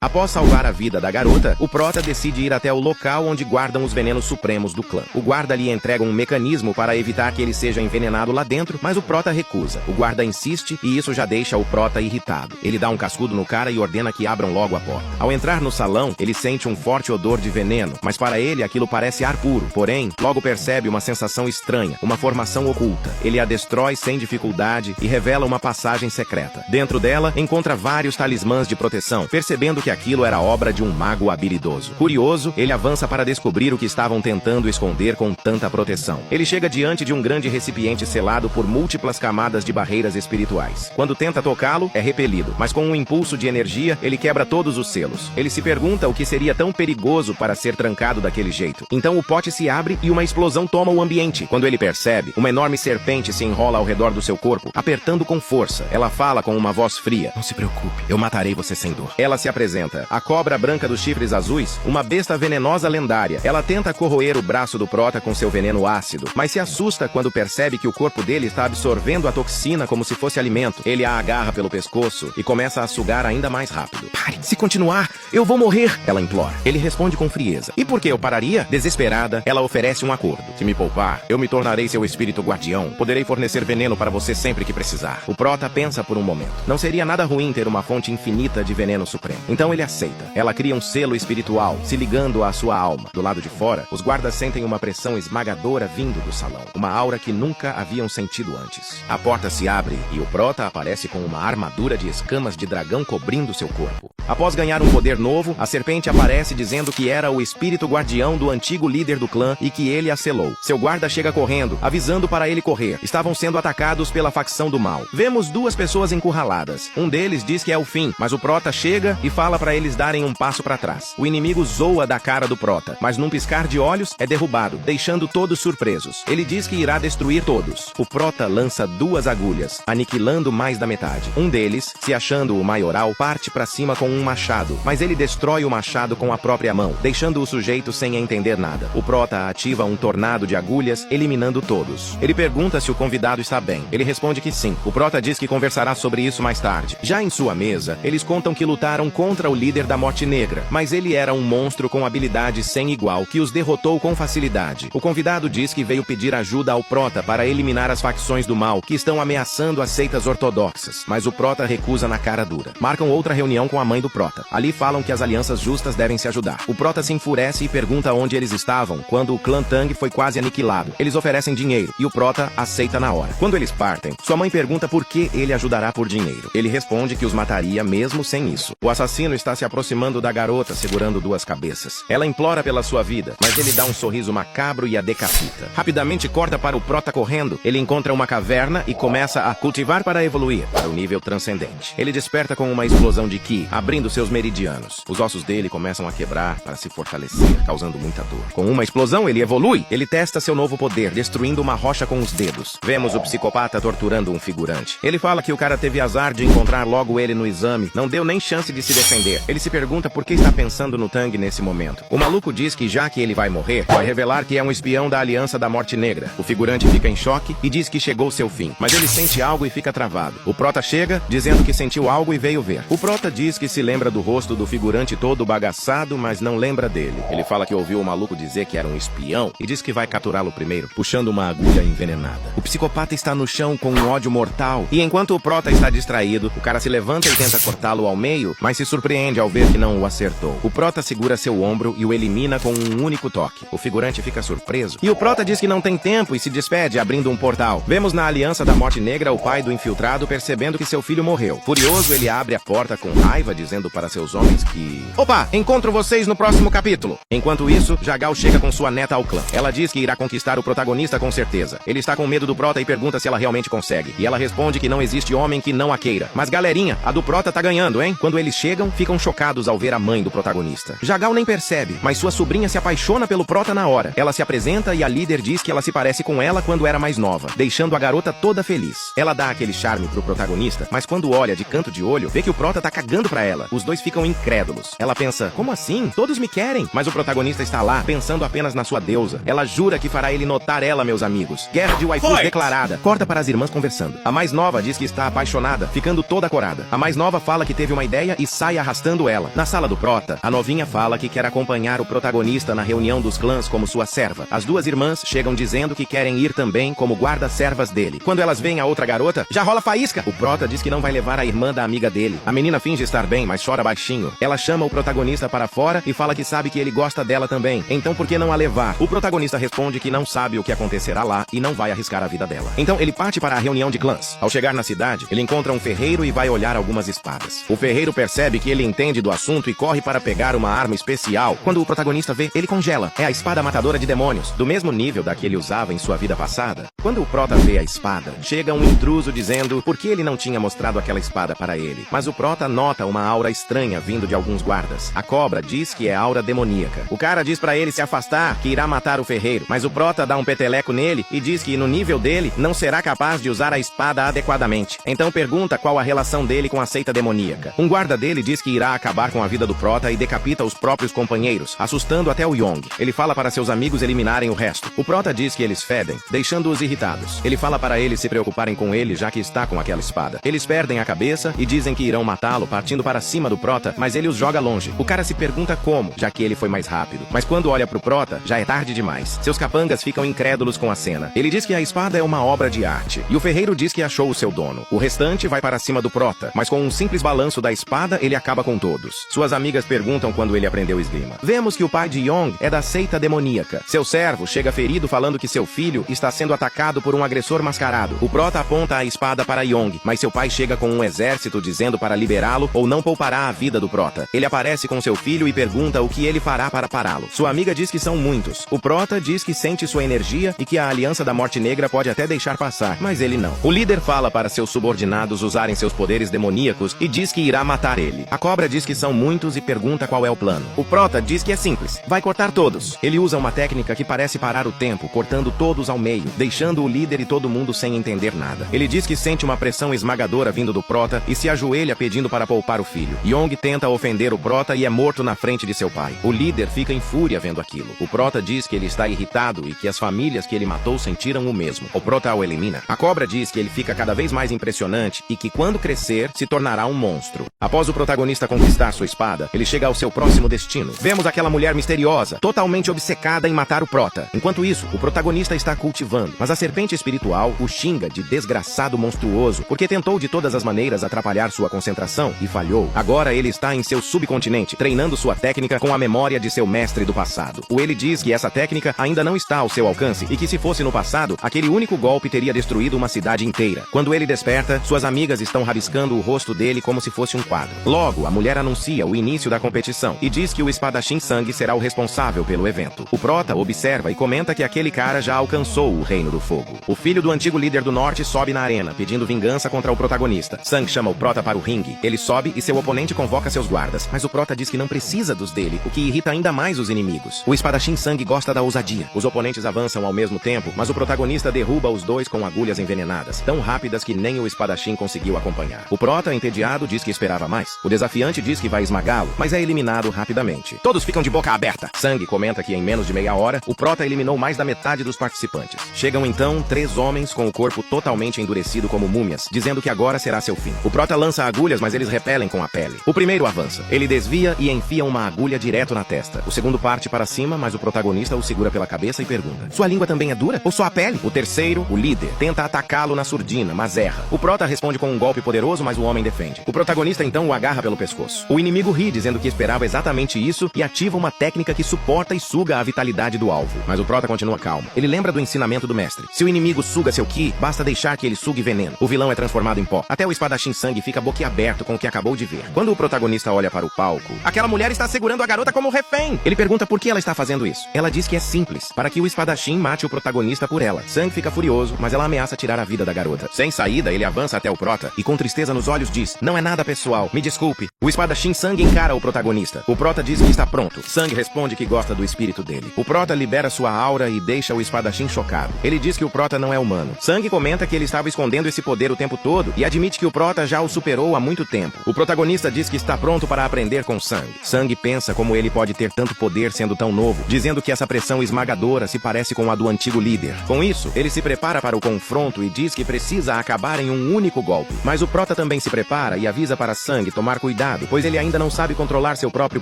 Após salvar a vida da garota, o Prota decide ir até o local onde guardam os venenos supremos do clã. O guarda lhe entrega um mecanismo para evitar que ele seja envenenado lá dentro, mas o Prota recusa. O guarda insiste e isso já deixa o Prota irritado. Ele dá um cascudo no cara e ordena que abram logo a porta. Ao entrar no salão, ele sente um forte odor de veneno, mas para ele aquilo parece ar puro. Porém, logo percebe uma sensação estranha, uma formação oculta. Ele a destrói sem dificuldade e revela uma passagem secreta. Dentro dela, encontra vários talismãs de proteção, percebendo que aquilo era obra de um mago habilidoso. Curioso, ele avança para descobrir o que estavam tentando esconder com tanta proteção. Ele chega diante de um grande recipiente selado por múltiplas camadas de barreiras espirituais. Quando tenta tocá-lo, é repelido, mas com um impulso de energia, ele quebra todos os selos. Ele se pergunta o que seria tão perigoso para ser trancado daquele jeito. Então o pote se abre e uma explosão toma o ambiente. Quando ele percebe, uma enorme serpente se enrola ao redor do seu corpo, apertando com força. Ela fala com uma voz fria: "Não se preocupe, eu matarei você sem dor." Ela se apresenta. A cobra branca dos chifres azuis, uma besta venenosa lendária. Ela tenta corroer o braço do Prota com seu veneno ácido, mas se assusta quando percebe que o corpo dele está absorvendo a toxina como se fosse alimento. Ele a agarra pelo pescoço e começa a sugar ainda mais rápido. "Pare, se continuar, eu vou morrer", ela implora. Ele responde com frieza: "E por que eu pararia?" Desesperada, ela oferece um acordo. "Se me poupar, eu me tornarei seu espírito guardião. Poderei fornecer veneno para você sempre que precisar." O Prota pensa por um momento. Não seria nada ruim ter uma fonte infinita de veneno supremo. Então ele aceita. Ela cria um selo espiritual, se ligando à sua alma. Do lado de fora, os guardas sentem uma pressão esmagadora vindo do salão. Uma aura que nunca haviam sentido antes. A porta se abre e o Prota aparece com uma armadura de escamas de dragão cobrindo seu corpo. Após ganhar um poder novo, a serpente aparece dizendo que era o espírito guardião do antigo líder do clã e que ele a selou. Seu guarda chega correndo, avisando para ele correr. Estavam sendo atacados pela facção do mal. Vemos duas pessoas encurraladas. Um deles diz que é o fim, mas o Prota chega e fala para eles darem um passo para trás. O inimigo zoa da cara do Prota, mas num piscar de olhos é derrubado, deixando todos surpresos. Ele diz que irá destruir todos. O Prota lança duas agulhas, aniquilando mais da metade. Um deles, se achando o maioral, parte para cima com um machado, mas ele destrói o machado com a própria mão, deixando o sujeito sem entender nada. O Prota ativa um tornado de agulhas, eliminando todos. Ele pergunta se o convidado está bem. Ele responde que sim. O Prota diz que conversará sobre isso mais tarde. Já em sua mesa, eles contam que lutaram contra o líder da Morte Negra, mas ele era um monstro com habilidade sem igual que os derrotou com facilidade. O convidado diz que veio pedir ajuda ao Prota para eliminar as facções do mal que estão ameaçando as seitas ortodoxas, mas o Prota recusa na cara dura. Marcam outra reunião com a mãe do Prota. Ali falam que as alianças justas devem se ajudar. O Prota se enfurece e pergunta onde eles estavam quando o clã Tang foi quase aniquilado. Eles oferecem dinheiro e o Prota aceita na hora. Quando eles partem, sua mãe pergunta por que ele ajudará por dinheiro. Ele responde que os mataria mesmo sem isso. O assassino está está se aproximando da garota segurando duas cabeças. Ela implora pela sua vida, mas ele dá um sorriso macabro e a decapita. Rapidamente corta para o prota correndo. Ele encontra uma caverna e começa a cultivar para evoluir para o nível transcendente. Ele desperta com uma explosão de ki, abrindo seus meridianos. Os ossos dele começam a quebrar para se fortalecer, causando muita dor. Com uma explosão, ele evolui. Ele testa seu novo poder, destruindo uma rocha com os dedos. Vemos o psicopata torturando um figurante. Ele fala que o cara teve azar de encontrar logo ele no exame, não deu nem chance de se defender. Ele se pergunta por que está pensando no Tang nesse momento. O maluco diz que já que ele vai morrer, vai revelar que é um espião da Aliança da Morte Negra. O figurante fica em choque e diz que chegou seu fim, mas ele sente algo e fica travado. O prota chega, dizendo que sentiu algo e veio ver. O prota diz que se lembra do rosto do figurante todo bagaçado, mas não lembra dele. Ele fala que ouviu o maluco dizer que era um espião e diz que vai capturá-lo primeiro, puxando uma agulha envenenada. O psicopata está no chão com um ódio mortal e enquanto o prota está distraído, o cara se levanta e tenta cortá-lo ao meio, mas se surpreende ao ver que não o acertou. O prota segura seu ombro e o elimina com um único toque. O figurante fica surpreso e o prota diz que não tem tempo e se despede abrindo um portal. Vemos na Aliança da Morte Negra o pai do infiltrado percebendo que seu filho morreu. Furioso, ele abre a porta com raiva, dizendo para seus homens que... Opa, encontro vocês no próximo capítulo. Enquanto isso, Jagal chega com sua neta ao clã. Ela diz que irá conquistar o protagonista com certeza. Ele está com medo do prota e pergunta se ela realmente consegue. E ela responde que não existe homem que não a queira. Mas galerinha, a do prota tá ganhando, hein? Quando eles chegam, ficam chocados ao ver a mãe do protagonista. Jagal nem percebe, mas sua sobrinha se apaixona pelo prota na hora. Ela se apresenta e a líder diz que ela se parece com ela quando era mais nova, deixando a garota toda feliz. Ela dá aquele charme pro protagonista, mas quando olha de canto de olho, vê que o prota tá cagando pra ela. Os dois ficam incrédulos. Ela pensa, como assim? Todos me querem. Mas o protagonista está lá, pensando apenas na sua deusa. Ela jura que fará ele notar ela, meus amigos. Guerra de waifus declarada. Corta para as irmãs conversando. A mais nova diz que está apaixonada, ficando toda corada. A mais nova fala que teve uma ideia e sai arrastando ela. Na sala do prota, a novinha fala que quer acompanhar o protagonista na reunião dos clãs como sua serva. As duas irmãs chegam dizendo que querem ir também como guarda-servas dele. Quando elas veem a outra garota, já rola faísca. O prota diz que não vai levar a irmã da amiga dele. A menina finge estar bem, mas chora baixinho. Ela chama o protagonista para fora e fala que sabe que ele gosta dela também. Então por que não a levar? O protagonista responde que não sabe o que acontecerá lá e não vai arriscar a vida dela. Então ele parte para a reunião de clãs. Ao chegar na cidade, ele encontra um ferreiro e vai olhar algumas espadas. O ferreiro percebe que ele entende do assunto e corre para pegar uma arma especial. Quando o protagonista vê, ele congela. É a espada matadora de demônios, do mesmo nível da que ele usava em sua vida passada. Quando o prota vê a espada, chega um intruso dizendo por que ele não tinha mostrado aquela espada para ele. Mas o prota nota uma aura estranha vindo de alguns guardas. A cobra diz que é aura demoníaca. O cara diz para ele se afastar, que irá matar o ferreiro. Mas o prota dá um peteleco nele e diz que no nível dele não será capaz de usar a espada adequadamente. Então pergunta qual a relação dele com a seita demoníaca. Um guarda dele diz que irá acabar com a vida do prota e decapita os próprios companheiros, assustando até o Yong. Ele fala para seus amigos eliminarem o resto. O prota diz que eles fedem, deixando-os irritados. Ele fala para eles se preocuparem com ele, já que está com aquela espada. Eles perdem a cabeça e dizem que irão matá-lo partindo para cima do prota, mas ele os joga longe. O cara se pergunta como, já que ele foi mais rápido. Mas quando olha pro prota, já é tarde demais. Seus capangas ficam incrédulos com a cena. Ele diz que a espada é uma obra de arte, e o ferreiro diz que achou o seu dono. O restante vai para cima do prota, mas com um simples balanço da espada, ele acaba com todos. Suas amigas perguntam quando ele aprendeu esgrima. Vemos que o pai de Yong é da seita demoníaca. Seu servo chega ferido falando que seu filho está sendo atacado por um agressor mascarado. O prota aponta a espada para Yong, mas seu pai chega com um exército dizendo para liberá-lo ou não poupará a vida do prota. Ele aparece com seu filho e pergunta o que ele fará para pará-lo. Sua amiga diz que são muitos. O prota diz que sente sua energia e que a Aliança da Morte Negra pode até deixar passar, mas ele não. O líder fala para seus subordinados usarem seus poderes demoníacos e diz que irá matar ele. A cobra diz que são muitos e pergunta qual é o plano. O prota diz que é simples. Vai cortar todos. Ele usa uma técnica que parece parar o tempo, cortando todos ao meio, deixando o líder e todo mundo sem entender nada. Ele diz que sente uma pressão esmagadora vindo do prota e se ajoelha pedindo para poupar o filho. Yong tenta ofender o prota e é morto na frente de seu pai. O líder fica em fúria vendo aquilo. O prota diz que ele está irritado e que as famílias que ele matou sentiram o mesmo. O prota o elimina. A cobra diz que ele fica cada vez mais impressionante e que quando crescer, se tornará um monstro. Após o protagonista conquistar sua espada, ele chega ao seu próximo destino. Vemos aquela mulher misteriosa, totalmente obcecada em matar o prota. Enquanto isso, o protagonista está cultivando, mas a serpente espiritual o xinga de desgraçado monstruoso, porque tentou de todas as maneiras atrapalhar sua concentração e falhou. Agora ele está em seu subcontinente, treinando sua técnica com a memória de seu mestre do passado. Ele diz que essa técnica ainda não está ao seu alcance e que se fosse no passado, aquele único golpe teria destruído uma cidade inteira. Quando ele desperta, suas amigas estão rabiscando o rosto dele como se fosse um quadro. Logo, a mulher anuncia o início da competição e diz que o espadachim Sang será o responsável pelo evento. O prota observa e comenta que aquele cara já alcançou o Reino do Fogo. O filho do antigo líder do norte sobe na arena, pedindo vingança contra o protagonista. Sang chama o prota para o ringue. Ele sobe e seu oponente convoca seus guardas, mas o prota diz que não precisa dos dele, o que irrita ainda mais os inimigos. O espadachim Sang gosta da ousadia. Os oponentes avançam ao mesmo tempo, mas o protagonista derruba os dois com agulhas envenenadas, tão rápidas que nem o espadachim conseguiu acompanhar. O prota, entediado, diz que esperava mais. O desafiante diz que vai esmagá-lo, mas é eliminado rapidamente. Todos ficam de boca aberta. Sang comenta que em menos de meia hora, o prota eliminou mais da metade dos participantes. Chegam então 3 homens com o corpo totalmente endurecido como múmias, dizendo que agora será seu fim. O prota lança agulhas, mas eles repelem com a pele. O primeiro avança. Ele desvia e enfia uma agulha direto na testa. O segundo parte para cima, mas o protagonista o segura pela cabeça e pergunta: sua língua também é dura? Ou só a pele? O terceiro, o líder, tenta atacá-lo na surdina, mas erra. O prota responde com um golpe poderoso, mas o homem defende. O protagonista então o agarra pelo pescoço. O inimigo ri, dizendo que esperava exatamente isso e ativa uma técnica que suporta e suga a vitalidade do alvo. Mas o prota continua calmo. Ele lembra do ensinamento do mestre. Se o inimigo suga seu ki, basta deixar que ele sugue veneno. O vilão é transformado em pó. Até o espadachim Sang fica boquiaberto com o que acabou de ver. Quando o protagonista olha para o palco, aquela mulher está segurando a garota como refém. Ele pergunta por que ela está fazendo isso. Ela diz que é simples, para que o espadachim mate o protagonista por ela. Sang fica furioso, mas ela ameaça tirar a vida da garota. Sem saída, ele avança até o prota e com tristeza nos olhos diz: não é nada pessoal, me desculpe. O espadachim Sang encara o protagonista. O prota diz que está pronto. Sang responde que gosta do espírito dele. O prota libera sua aura e deixa o espadachim chocado. Ele diz que o prota não é humano. Sang comenta que ele estava escondendo esse poder o tempo todo e admite que o prota já o superou há muito tempo. O protagonista diz que está pronto para aprender com Sang. Sang pensa como ele pode ter tanto poder sendo tão novo, dizendo que essa pressão esmagadora se parece com a do antigo líder. Com isso, ele se prepara para o confronto e diz que precisa acabar em um único golpe. Mas o prota também se prepara e avisa para Sang tomar cuidado, pois ele ainda não sabe controlar seu próprio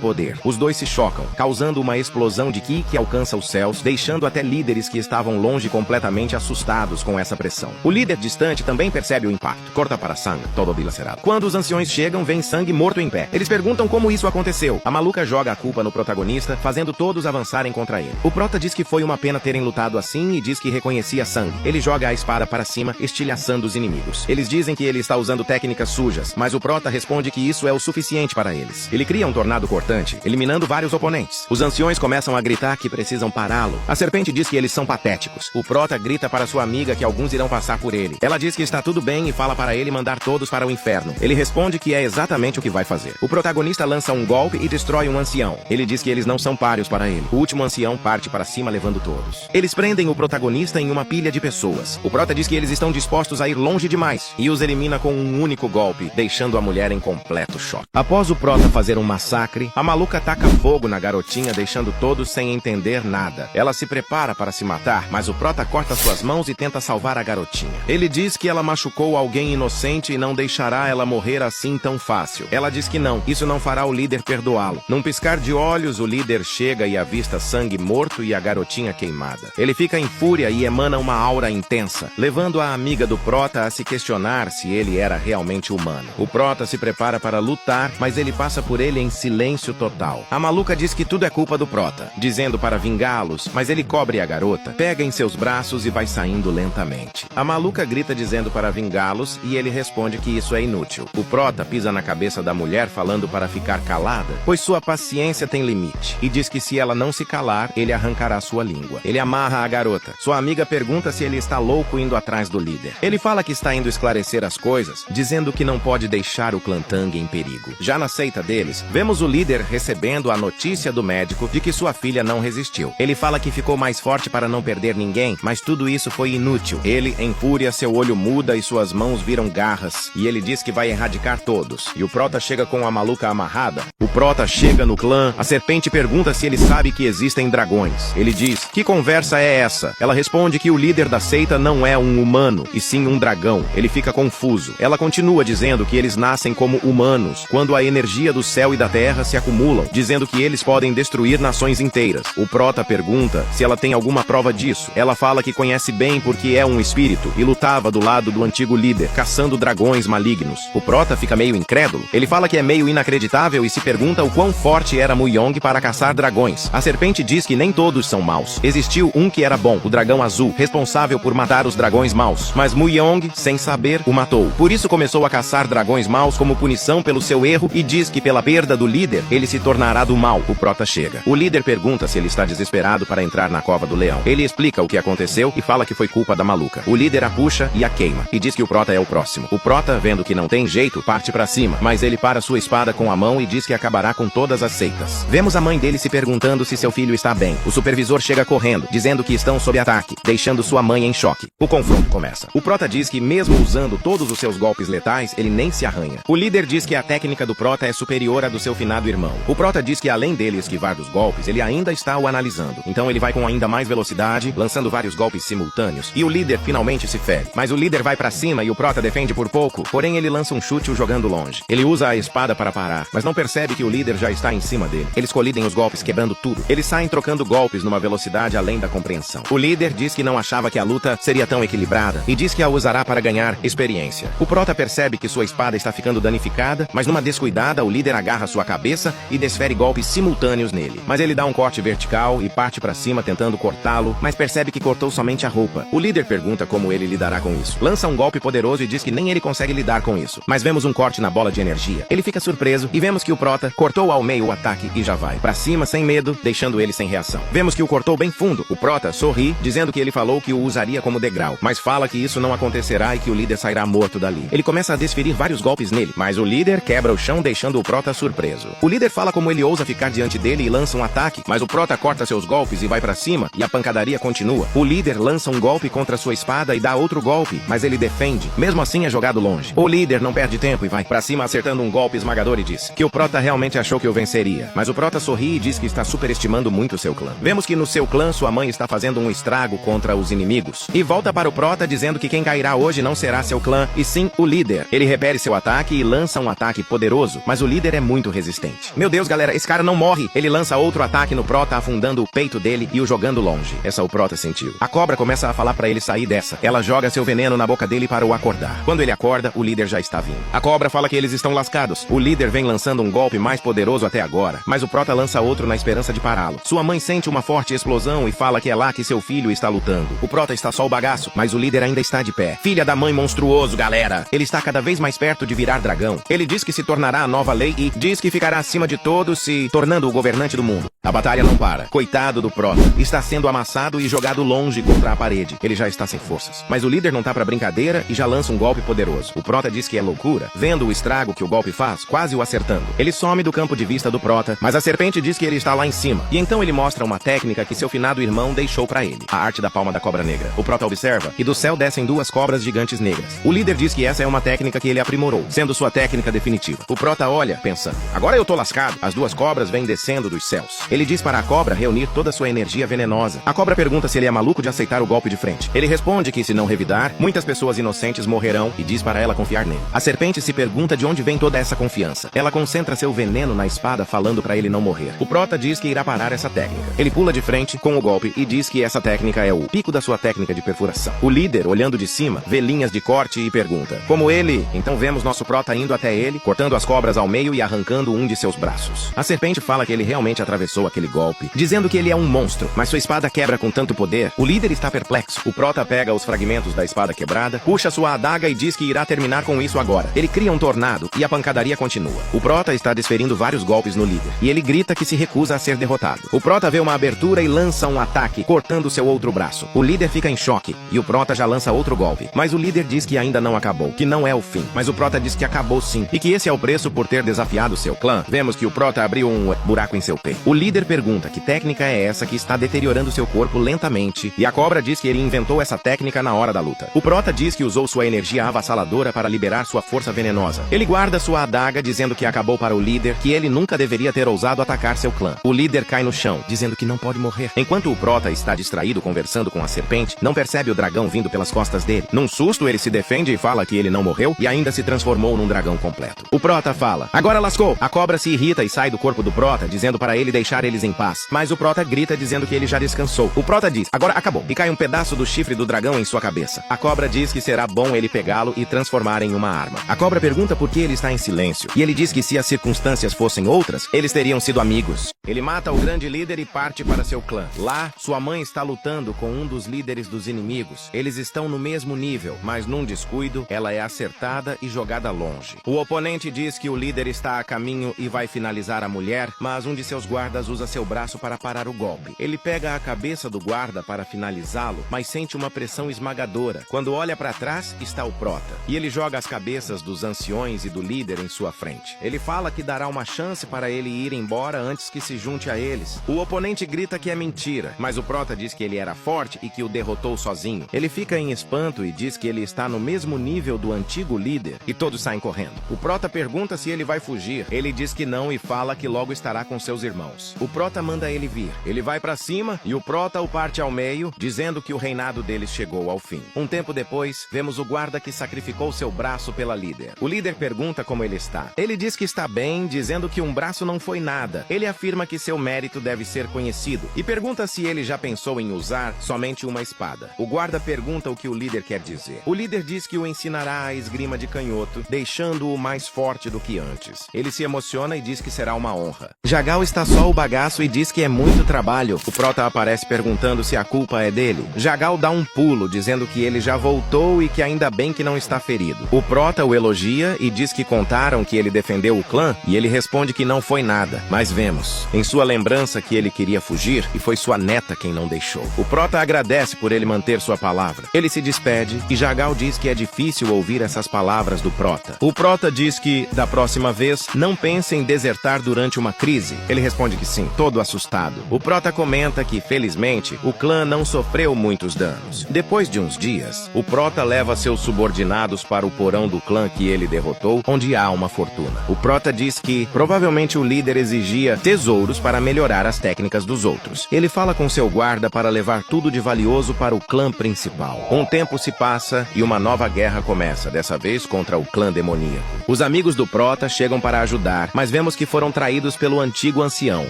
poder. Os dois se chocam, causando uma explosão de ki que alcança os céus, deixando até líderes que estavam longe completamente assustados com essa pressão. O líder distante também percebe o impacto. Corta para Sang, todo dilacerado. Quando os anciões chegam, vem Sang morto em pé. Eles perguntam como isso aconteceu. A maluca joga a culpa no protagonista, fazendo todos avançarem contra ele. O prota diz que foi uma pena terem lutado assim e diz que reconhecia Sang. Ele joga a espada para cima, estilhaçando os inimigos. Eles dizem que ele está usando técnicas sujas, mas o prota responde que isso é o suficiente para eles. Ele cria um tornado cortante, eliminando vários oponentes. Os anciões começam a gritar que precisam pará-lo. A serpente diz que eles são patéticos. O prota grita para sua amiga que alguns irão passar por ele. Ela diz que está tudo bem e fala para ele mandar todos para o inferno. Ele responde que é exatamente o que vai fazer. O protagonista lança um golpe e destrói um ancião. Ele diz que eles não são páreos para ele. O último ancião parte para cima levando todos. Eles prendem o protagonista em uma pilha de pessoas. O prota diz que eles estão dispostos a ir longe demais e os elimina com um único golpe, deixando a mulher em completo choque. Após o prota fazer um massacre, a maluca taca fogo na garotinha, deixando todos sem entender nada. Ela se prepara para se matar, mas o prota corta suas mãos e tenta salvar a garotinha. Ele diz que ela machucou alguém inocente e não deixará ela morrer assim tão fácil. Ela diz que não, isso não fará o líder perdoá-lo. Num piscar de olhos, o líder chega e avista Sang morto e a garotinha queimada. Ele fica em fúria e emana uma aura intensa, levando a amiga do prota a se questionar se ele era realmente humano. O prota se prepara para lutar, mas ele passa por ele em silêncio total. A maluca diz que tudo é culpa do prota, dizendo para vingá-los, mas ele cobre a garota, pega em seus braços e vai saindo lentamente. A maluca grita dizendo para vingá-los e ele responde que isso é inútil. O prota pisa na cabeça da mulher falando para ficar calada, pois sua paciência tem limite, e diz que se ela não se calar, ele arrancará sua língua. Ele amarra a garota. Sua amiga pergunta se ele está louco indo atrás do líder. Ele fala que está indo esclarecer as coisas, dizendo que não pode deixar o clã Tang em perigo. Já na seita deles, vemos o líder recebendo a notícia do médico de que sua filha não resistiu. Ele fala que ficou mais forte para não perder ninguém, mas tudo isso foi inútil. Ele, em fúria, seu olho muda e suas mãos viram garras, e ele diz que vai erradicar todos. E o prota chega com a maluca amarrada. O prota chega no clã, a serpente pergunta se ele sabe que existem dragões. Ele diz: que conversa é essa? Ela responde que o líder da seita não é um humano, e sim um dragão. Ele fica confuso. Ela continua dizendo que eles nascem como humanos, quando a energia do céu e da terra se acumulam, dizendo que eles podem destruir nações inteiras. O prota pergunta se ela tem alguma prova disso. Ela fala que conhece bem porque é um espírito e lutava do lado do antigo líder, caçando dragões malignos. O prota fica meio incrédulo. Ele fala que é meio inacreditável e se pergunta o quão forte era Muyong para caçar dragões. A serpente diz que nem todos são maus. Existiu um que era bom, o dragão azul, responsável por matar os dragões maus. Mas Muyong, sem saber, o matou. Por isso começou a caçar dragões maus como punição pelo seu seu erro e diz que pela perda do líder, ele se tornará do mal. O prota chega. O líder pergunta se ele está desesperado para entrar na cova do leão. Ele explica o que aconteceu e fala que foi culpa da maluca. O líder a puxa e a queima, e diz que o prota é o próximo. O prota, vendo que não tem jeito, parte pra cima, mas ele para sua espada com a mão e diz que acabará com todas as seitas. Vemos a mãe dele se perguntando se seu filho está bem. O supervisor chega correndo, dizendo que estão sob ataque, deixando sua mãe em choque. O confronto começa. O prota diz que mesmo usando todos os seus golpes letais, ele nem se arranha. O líder diz que a técnica do prota é superior à do seu finado irmão. O prota diz que além dele esquivar dos golpes, ele ainda está o analisando. Então ele vai com ainda mais velocidade, lançando vários golpes simultâneos, e o líder finalmente se fere. Mas o líder vai pra cima e o prota defende por pouco, porém ele lança um chute o jogando longe. Ele usa a espada para parar, mas não percebe que o líder já está em cima dele. Eles colidem os golpes, quebrando tudo. Eles saem trocando golpes numa velocidade além da compreensão. O líder diz que não achava que a luta seria tão equilibrada, e diz que a usará para ganhar experiência. O prota percebe que sua espada está ficando danificada, mas numa descuidada, o líder agarra sua cabeça e desfere golpes simultâneos nele. Mas ele dá um corte vertical e parte pra cima tentando cortá-lo, mas percebe que cortou somente a roupa. O líder pergunta como ele lidará com isso. Lança um golpe poderoso e diz que nem ele consegue lidar com isso. Mas vemos um corte na bola de energia. Ele fica surpreso e vemos que o prota cortou ao meio o ataque e já vai pra cima sem medo, deixando ele sem reação. Vemos que o cortou bem fundo. O prota sorri, dizendo que ele falou que o usaria como degrau, mas fala que isso não acontecerá e que o líder sairá morto dali. Ele começa a desferir vários golpes nele, mas o líder quebra o chão, deixando o prota surpreso. O líder fala como ele ousa ficar diante dele e lança um ataque, mas o prota corta seus golpes e vai pra cima, e a pancadaria continua. O líder lança um golpe contra sua espada e dá outro golpe, mas ele defende. Mesmo assim é jogado longe. O líder não perde tempo e vai pra cima acertando um golpe esmagador e diz que o prota realmente achou que o venceria. Mas o prota sorri e diz que está superestimando muito seu clã. Vemos que no seu clã sua mãe está fazendo um estrago contra os inimigos. E volta para o prota dizendo que quem cairá hoje não será seu clã, e sim o líder. Ele repere seu ataque e lança um ataque poderoso, mas o líder é muito resistente. Meu Deus, galera, esse cara não morre. Ele lança outro ataque no prota, afundando o peito dele e o jogando longe. Essa o prota sentiu. A cobra começa a falar pra ele sair dessa. Ela joga seu veneno na boca dele para o acordar. Quando ele acorda, o líder já está vindo. A cobra fala que eles estão lascados. O líder vem lançando um golpe mais poderoso até agora, mas o prota lança outro na esperança de pará-lo. Sua mãe sente uma forte explosão e fala que é lá que seu filho está lutando. O prota está só o bagaço, mas o líder ainda está de pé. Filha da mãe monstruoso, galera! Ele está cada vez mais perto de virar dragão. Ele diz que se tornará a nova lei e diz que ficará acima de todos, se tornando o governante do mundo. A batalha não para. Coitado do prota. Está sendo amassado e jogado longe contra a parede. Ele já está sem forças. Mas o líder não tá pra brincadeira e já lança um golpe poderoso. O prota diz que é loucura, vendo o estrago que o golpe faz, quase o acertando. Ele some do campo de vista do prota, mas a serpente diz que ele está lá em cima. E então ele mostra uma técnica que seu finado irmão deixou pra ele. A arte da palma da cobra negra. O prota observa e do céu descem duas cobras gigantes negras. O líder diz que essa é uma técnica que ele aprimorou, sendo sua técnica definitiva. O prota olha, pensando, agora eu tô lascado. As duas cobras vêm descendo dos céus. Ele diz para a cobra reunir toda sua energia venenosa. A cobra pergunta se ele é maluco de aceitar o golpe de frente. Ele responde que se não revidar, muitas pessoas inocentes morrerão e diz para ela confiar nele. A serpente se pergunta de onde vem toda essa confiança. Ela concentra seu veneno na espada, falando para ele não morrer. O prota diz que irá parar essa técnica. Ele pula de frente com o golpe e diz que essa técnica é o pico da sua técnica de perfuração. O líder, olhando de cima, vê linhas de corte e pergunta, como ele? Então vemos nosso prota indo até ele, cortando as cobras ao meio e arrancando um de seus braços. A serpente fala que ele realmente atravessou aquele golpe, dizendo que ele é um monstro, mas sua espada quebra com tanto poder. O líder está perplexo. O prota pega os fragmentos da espada quebrada, puxa sua adaga e diz que irá terminar com isso agora. Ele cria um tornado e a pancadaria continua. O prota está desferindo vários golpes no líder, e ele grita que se recusa a ser derrotado. O prota vê uma abertura e lança um ataque, cortando seu outro braço. O líder fica em choque, e o prota já lança outro golpe. Mas o líder diz que ainda não acabou, que não é o fim. Mas o prota diz que acabou sim, e que esse é o preço por ter desafiado seu clã. Vemos que o prota abriu um buraco em seu peito. O líder pergunta que técnica é essa que está deteriorando seu corpo lentamente, e a cobra diz que ele inventou essa técnica na hora da luta. O prota diz que usou sua energia avassaladora para liberar sua força venenosa. Ele guarda sua adaga, dizendo que acabou para o líder, que ele nunca deveria ter ousado atacar seu clã. O líder cai no chão, dizendo que não pode morrer. Enquanto o prota está distraído conversando com a serpente, não percebe o dragão vindo pelas costas dele. Num susto, ele se defende e fala que ele não morreu e ainda se transformou num dragão completo. O prota fala, agora lascou! A cobra se irrita e sai do corpo do prota, dizendo para ele deixar eles em paz. Mas o prota grita dizendo que ele já descansou. O prota diz, agora acabou. E cai um pedaço do chifre do dragão em sua cabeça. A cobra diz que será bom ele pegá-lo e transformar em uma arma. A cobra pergunta por que ele está em silêncio. E ele diz que se as circunstâncias fossem outras, eles teriam sido amigos. Ele mata o grande líder e parte para seu clã. Lá, sua mãe está lutando com um dos líderes dos inimigos. Eles estão no mesmo nível, mas num descuido, ela é acertada e jogada longe. O oponente oponente diz que o líder está a caminho e vai finalizar a mulher, mas um de seus guardas usa seu braço para parar o golpe. Ele pega a cabeça do guarda para finalizá-lo, mas sente uma pressão esmagadora. Quando olha para trás, está o prota. E ele joga as cabeças dos anciões e do líder em sua frente. Ele fala que dará uma chance para ele ir embora antes que se junte a eles. O oponente grita que é mentira, mas o prota diz que ele era forte e que o derrotou sozinho. Ele fica em espanto e diz que ele está no mesmo nível do antigo líder, e todos saem correndo. O prota pergunta se ele vai fugir. Ele diz que não e fala que logo estará com seus irmãos. O prota manda ele vir. Ele vai para cima e o prota o parte ao meio, dizendo que o reinado deles chegou ao fim. Um tempo depois, vemos o guarda que sacrificou seu braço pela líder. O líder pergunta como ele está. Ele diz que está bem, dizendo que um braço não foi nada. Ele afirma que seu mérito deve ser conhecido e pergunta se ele já pensou em usar somente uma espada. O guarda pergunta o que o líder quer dizer. O líder diz que o ensinará a esgrima de canhoto, deixando-o mais forte do que antes. Ele se emociona e diz que será uma honra. Jagal está só o bagaço e diz que é muito trabalho. O prota aparece perguntando se a culpa é dele. Jagal dá um pulo, dizendo que ele já voltou e que ainda bem que não está ferido. O prota o elogia e diz que contaram que ele defendeu o clã e ele responde que não foi nada. Mas vemos, em sua lembrança, que ele queria fugir e foi sua neta quem não deixou. O prota agradece por ele manter sua palavra. Ele se despede e Jagal diz que é difícil ouvir essas palavras do prota. O prota diz que, da próxima vez, não pense em desertar durante uma crise. Ele responde que sim, todo assustado. O prota comenta que, felizmente, o clã não sofreu muitos danos. Depois de uns dias, o prota leva seus subordinados para o porão do clã que ele derrotou, onde há uma fortuna. O prota diz que, provavelmente, o líder exigia tesouros para melhorar as técnicas dos outros. Ele fala com seu guarda para levar tudo de valioso para o clã principal. Um tempo se passa e uma nova guerra começa, dessa vez contra o clã demoníaco. Os amigos do prota chegam para ajudar, mas vemos que foram traídos pelo antigo ancião.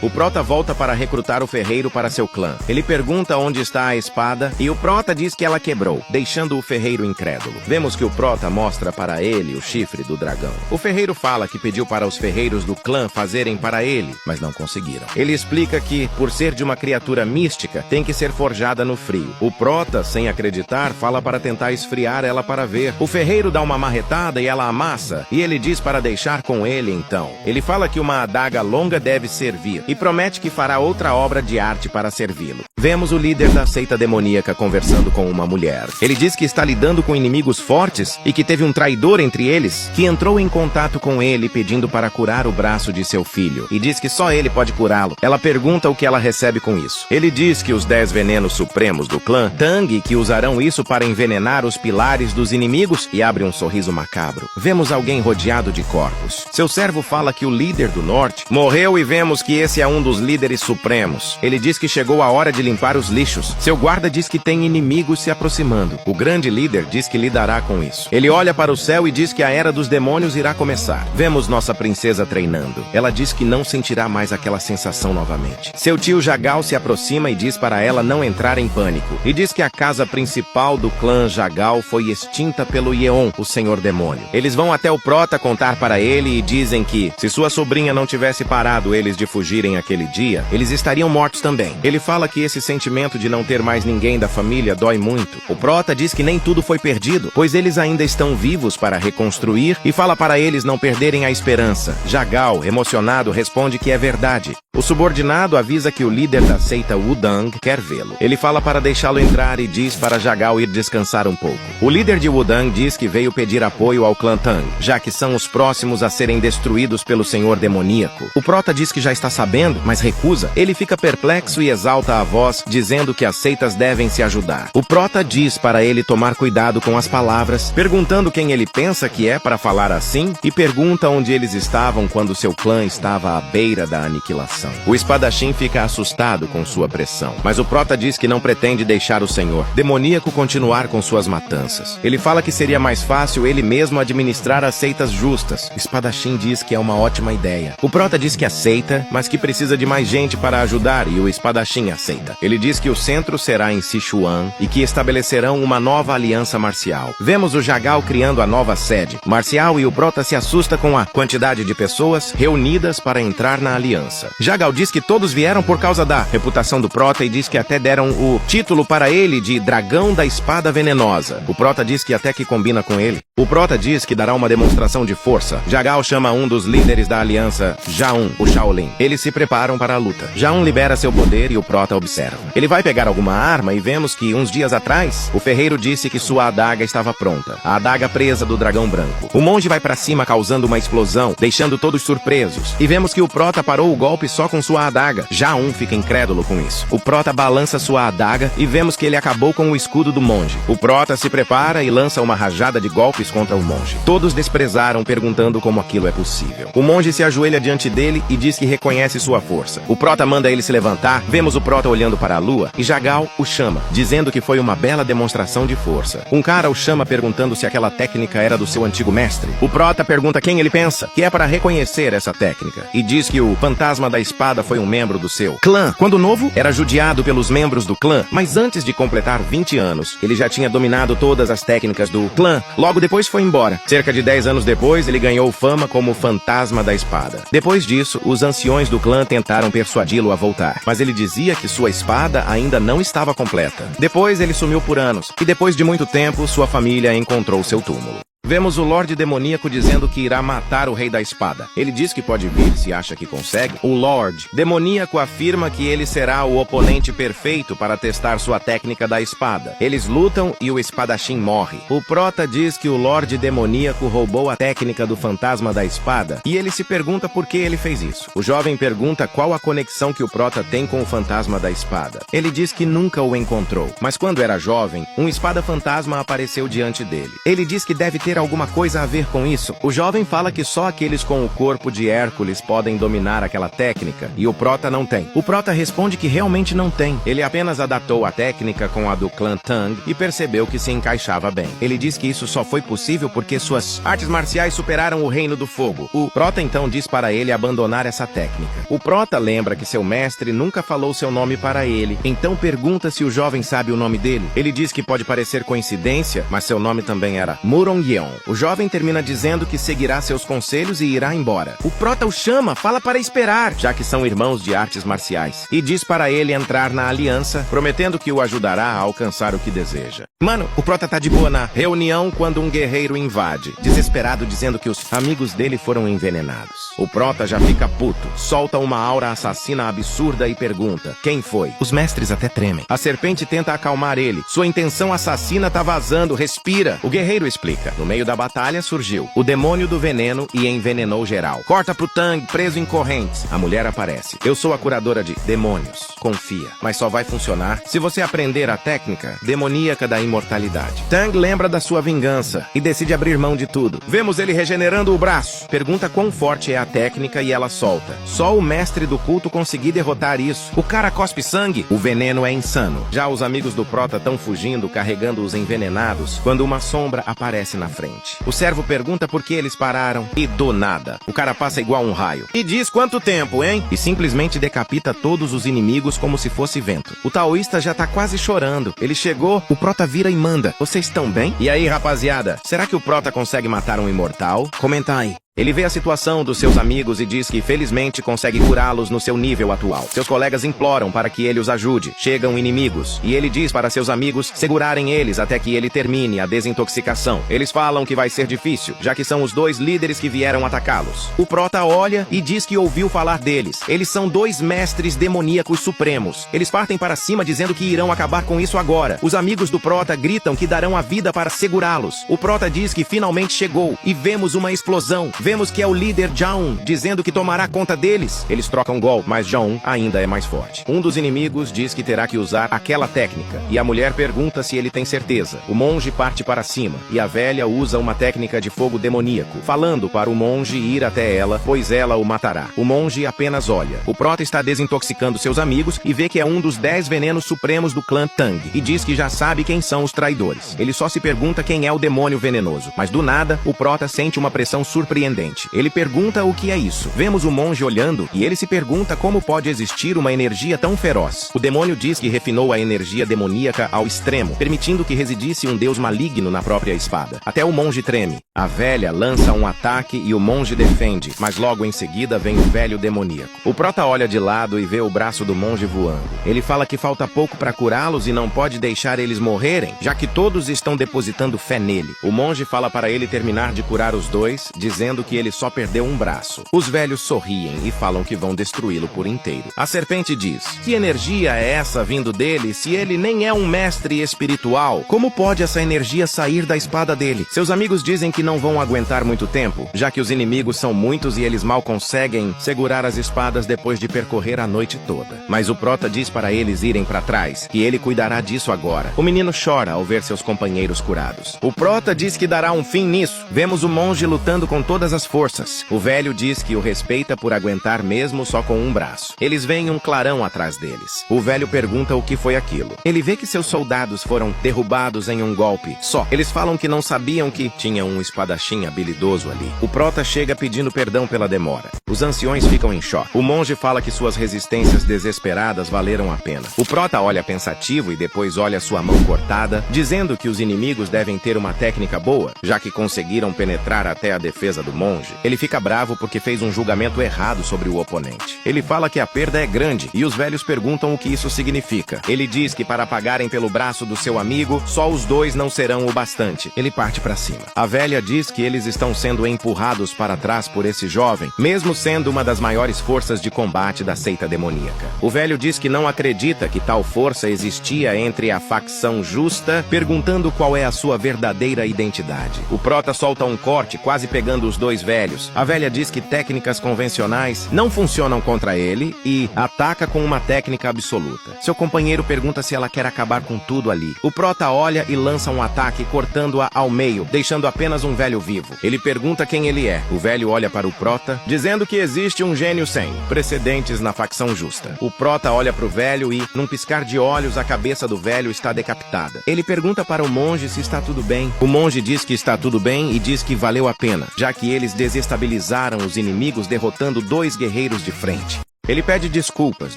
O prota volta para recrutar o ferreiro para seu clã. Ele pergunta onde está a espada e o prota diz que ela quebrou, deixando o ferreiro incrédulo. Vemos que o prota mostra para ele o chifre do dragão. O ferreiro fala que pediu para os ferreiros do clã fazerem para ele, mas não conseguiram. Ele explica que, por ser de uma criatura mística, tem que ser forjada no frio. O prota, sem acreditar, fala para tentar esfriar ela para ver. O ferreiro dá uma marretada e ela amassa, e ele diz para deixar com ele então. Ele fala que uma adaga longa deve servir, e promete que fará outra obra de arte para servi-lo. Vemos o líder da seita demoníaca conversando com uma mulher. Ele diz que está lidando com inimigos fortes e que teve um traidor entre eles, que entrou em contato com ele pedindo para curar o braço de seu filho, e diz que só ele pode curá-lo. Ela pergunta o que ela recebe com isso. Ele diz que os 10 venenos supremos do clã Tang, que usarão isso para envenenar os pilares dos inimigos, e abre um sorriso macabro. Vemos alguém rodeado de corpos. Seu servo fala que o líder do norte morreu e vemos que esse é um dos líderes supremos. Ele diz que chegou a hora de limpar os lixos. Seu guarda diz que tem inimigos se aproximando. O grande líder diz que lidará com isso. Ele olha para o céu e diz que a era dos demônios irá começar. Vemos nossa princesa treinando. Ela diz que não sentirá mais aquela sensação novamente. Seu tio Jagal se aproxima e diz para ela não entrar em pânico. E diz que a casa principal do clã Jagal foi extinta pelo Yeon, o senhor demônio. Eles vão até o prota contar para ele e dizem que, se sua sobrinha não tivesse parado eles de fugirem aquele dia, eles estariam mortos também. Ele fala que esse sentimento de não ter mais ninguém da família dói muito. O prota diz que nem tudo foi perdido, pois eles ainda estão vivos para reconstruir, e fala para eles não perderem a esperança. Jagal, emocionado, responde que é verdade. O subordinado avisa que o líder da seita Wudang quer vê-lo. Ele fala para deixá-lo entrar e diz para Jagal ir descansar um pouco. O líder de Wudang diz que veio pedir apoio ao clã Tang, já que são os próximos a serem destruídos pelo senhor demoníaco. O prota diz que já está sabendo, mas recusa. Ele fica perplexo e exalta a voz, dizendo que as seitas devem se ajudar. O prota diz para ele tomar cuidado com as palavras, perguntando quem ele pensa que é para falar assim, e pergunta onde eles estavam quando seu clã estava à beira da aniquilação. O espadachim fica assustado com sua pressão, mas o prota diz que não pretende deixar o senhor demoníaco continuar com suas matanças. Ele fala que seria mais fácil ele mesmo administrar as seitas justas. O espadachim diz que é uma ótima ideia. O prota diz que aceita, mas que precisa de mais gente para ajudar, e o espadachim aceita. espada. Ele diz que o centro será em Sichuan e que estabelecerão uma nova aliança marcial. Vemos o Jagal criando a nova sede marcial e o Prota se assusta com a quantidade de pessoas reunidas para entrar na aliança. Jagal diz que todos vieram por causa da reputação do Prota e diz que até deram o título para ele de Dragão da Espada Venenosa. O Prota diz que até que combina com ele. O Prota diz que dará uma demonstração de força. Jagal chama um dos líderes da aliança, Jaun, o Shaolin. Eles se preparam para a luta. Jaun libera seu poder e o Prota observa. Ele vai pegar alguma arma e vemos que, uns dias atrás, o ferreiro disse que sua adaga estava pronta. A adaga presa do dragão branco. O monge vai para cima causando uma explosão, deixando todos surpresos. E vemos que o Prota parou o golpe só com sua adaga. Jaun fica incrédulo com isso. O Prota balança sua adaga e vemos que ele acabou com o escudo do monge. O Prota se prepara e lança uma rajada de golpes contra o monge. Todos desprezaram, perguntando como aquilo é possível. O monge se ajoelha diante dele e diz que reconhece sua força. O Prota manda ele se levantar, vemos o Prota olhando para a lua e Jagal o chama, dizendo que foi uma bela demonstração de força. Um cara o chama perguntando se aquela técnica era do seu antigo mestre. O Prota pergunta quem ele pensa, que é para reconhecer essa técnica, e diz que o fantasma da espada foi um membro do seu clã. Quando novo, era judiado pelos membros do clã, mas antes de completar 20 anos, ele já tinha dominado todas as técnicas do clã. Logo depois foi embora. Cerca de 10 anos depois, ele ganhou fama como o fantasma da espada. Depois disso, os anciões do clã tentaram persuadi-lo a voltar, mas ele dizia que sua espada ainda não estava completa. Depois ele sumiu por anos, e depois de muito tempo, sua família encontrou seu túmulo. Vemos o Lorde Demoníaco dizendo que irá matar o Rei da Espada. Ele diz que pode vir se acha que consegue. O Lorde Demoníaco afirma que ele será o oponente perfeito para testar sua técnica da espada. Eles lutam e o espadachim morre. O Prota diz que o Lorde Demoníaco roubou a técnica do fantasma da espada e ele se pergunta por que ele fez isso. O jovem pergunta qual a conexão que o Prota tem com o fantasma da espada. Ele diz que nunca o encontrou, mas quando era jovem, um espada fantasma apareceu diante dele. Ele diz que deve ter alguma coisa a ver com isso. O jovem fala que só aqueles com o corpo de Hércules podem dominar aquela técnica, e o Prota não tem. O Prota responde que realmente não tem. Ele apenas adaptou a técnica com a do clã Tang e percebeu que se encaixava bem. Ele diz que isso só foi possível porque suas artes marciais superaram o reino do fogo. O Prota então diz para ele abandonar essa técnica. O Prota lembra que seu mestre nunca falou seu nome para ele, então pergunta se o jovem sabe o nome dele. Ele diz que pode parecer coincidência, mas seu nome também era Murong-yeon. O jovem termina dizendo que seguirá seus conselhos e irá embora. O Prota o chama, fala para esperar, já que são irmãos de artes marciais, e diz para ele entrar na aliança, prometendo que o ajudará a alcançar o que deseja. Mano, o Prota tá de boa na reunião quando um guerreiro invade, desesperado dizendo que os amigos dele foram envenenados. O Prota já fica puto, solta uma aura assassina absurda e pergunta, quem foi? Os mestres até tremem. A serpente tenta acalmar ele. Sua intenção assassina tá vazando, respira. O guerreiro explica. No meio da batalha surgiu o demônio do veneno e envenenou geral. Corta pro Tang, preso em correntes. A mulher aparece. Eu sou a curadora de demônios. Confia. Mas só vai funcionar se você aprender a técnica demoníaca da imortalidade. Tang lembra da sua vingança e decide abrir mão de tudo. Vemos ele regenerando o braço. Pergunta quão forte é a técnica e ela solta. Só o mestre do culto conseguir derrotar isso. O cara cospe sangue. O veneno é insano. Já os amigos do Prota estão fugindo, carregando os envenenados, quando uma sombra aparece na frente. O servo pergunta por que eles pararam e do nada, o cara passa igual um raio. E diz quanto tempo, hein? E simplesmente decapita todos os inimigos como se fosse vento. O taoísta já tá quase chorando. Ele chegou, o Prota vira e manda. Vocês estão bem? E aí, rapaziada, será que o Prota consegue matar um imortal? Comenta aí. Ele vê a situação dos seus amigos e diz que felizmente consegue curá-los no seu nível atual. Seus colegas imploram para que ele os ajude. Chegam inimigos e ele diz para seus amigos segurarem eles até que ele termine a desintoxicação. Eles falam que vai ser difícil, já que são os dois líderes que vieram atacá-los. O Prota olha e diz que ouviu falar deles. Eles são dois mestres demoníacos supremos. Eles partem para cima dizendo que irão acabar com isso agora. Os amigos do Prota gritam que darão a vida para segurá-los. O Prota diz que finalmente chegou e vemos uma explosão. Vemos que é o líder Jaun, dizendo que tomará conta deles. Eles trocam golpe, mas Jaun ainda é mais forte. Um dos inimigos diz que terá que usar aquela técnica, e a mulher pergunta se ele tem certeza. O monge parte para cima, e a velha usa uma técnica de fogo demoníaco, falando para o monge ir até ela, pois ela o matará. O monge apenas olha. O Prota está desintoxicando seus amigos e vê que é um dos 10 venenos supremos do clã Tang, e diz que já sabe quem são os traidores. Ele só se pergunta quem é o demônio venenoso, mas do nada, o Prota sente uma pressão surpreendente surpreendente. Ele pergunta o que é isso. Vemos o monge olhando e ele se pergunta como pode existir uma energia tão feroz. O demônio diz que refinou a energia demoníaca ao extremo, permitindo que residisse um deus maligno na própria espada. Até o monge treme. A velha lança um ataque e o monge defende, mas logo em seguida vem o velho demoníaco. O prota olha de lado e vê o braço do monge voando. Ele fala que falta pouco para curá-los e não pode deixar eles morrerem, já que todos estão depositando fé nele. O monge fala para ele terminar de curar os dois, dizendo que ele só perdeu um braço. Os velhos sorriem e falam que vão destruí-lo por inteiro. A serpente diz: que energia é essa vindo dele se ele nem é um mestre espiritual? Como pode essa energia sair da espada dele? Seus amigos dizem que não vão aguentar muito tempo, já que os inimigos são muitos e eles mal conseguem segurar as espadas depois de percorrer a noite toda. Mas o prota diz para eles irem para trás, que ele cuidará disso agora. O menino chora ao ver seus companheiros curados. O prota diz que dará um fim nisso. Vemos o monge lutando com todas as forças. O velho diz que o respeita por aguentar mesmo só com um braço. Eles veem um clarão atrás deles. O velho pergunta o que foi aquilo. Ele vê que seus soldados foram derrubados em um golpe só. Eles falam que não sabiam que tinha um espadachim habilidoso ali. O prota chega pedindo perdão pela demora. Os anciões ficam em choque. O monge fala que suas resistências desesperadas valeram a pena. O prota olha pensativo e depois olha sua mão cortada, dizendo que os inimigos devem ter uma técnica boa, já que conseguiram penetrar até a defesa do monge. Ele fica bravo porque fez um julgamento errado sobre o oponente. Ele fala que a perda é grande e os velhos perguntam o que isso significa. Ele diz que para pagarem pelo braço do seu amigo, só os dois não serão o bastante. Ele parte para cima. A velha diz que eles estão sendo empurrados para trás por esse jovem, mesmo sendo uma das maiores forças de combate da seita demoníaca. O velho diz que não acredita que tal força existia entre a facção justa, perguntando qual é a sua verdadeira identidade. O prota solta um corte, quase pegando os dois velhos. A velha diz que técnicas convencionais não funcionam contra ele e ataca com uma técnica absoluta. Seu companheiro pergunta se ela quer acabar com tudo ali. O prota olha e lança um ataque, cortando-a ao meio, deixando apenas um velho vivo. Ele pergunta quem ele é. O velho olha para o prota, dizendo que existe um gênio sem precedentes na facção justa. O prota olha para o velho e, num piscar de olhos, a cabeça do velho está decapitada. Ele pergunta para o monge se está tudo bem. O monge diz que está tudo bem e diz que valeu a pena, já que eles desestabilizaram os inimigos derrotando 2 guerreiros de frente. Ele pede desculpas,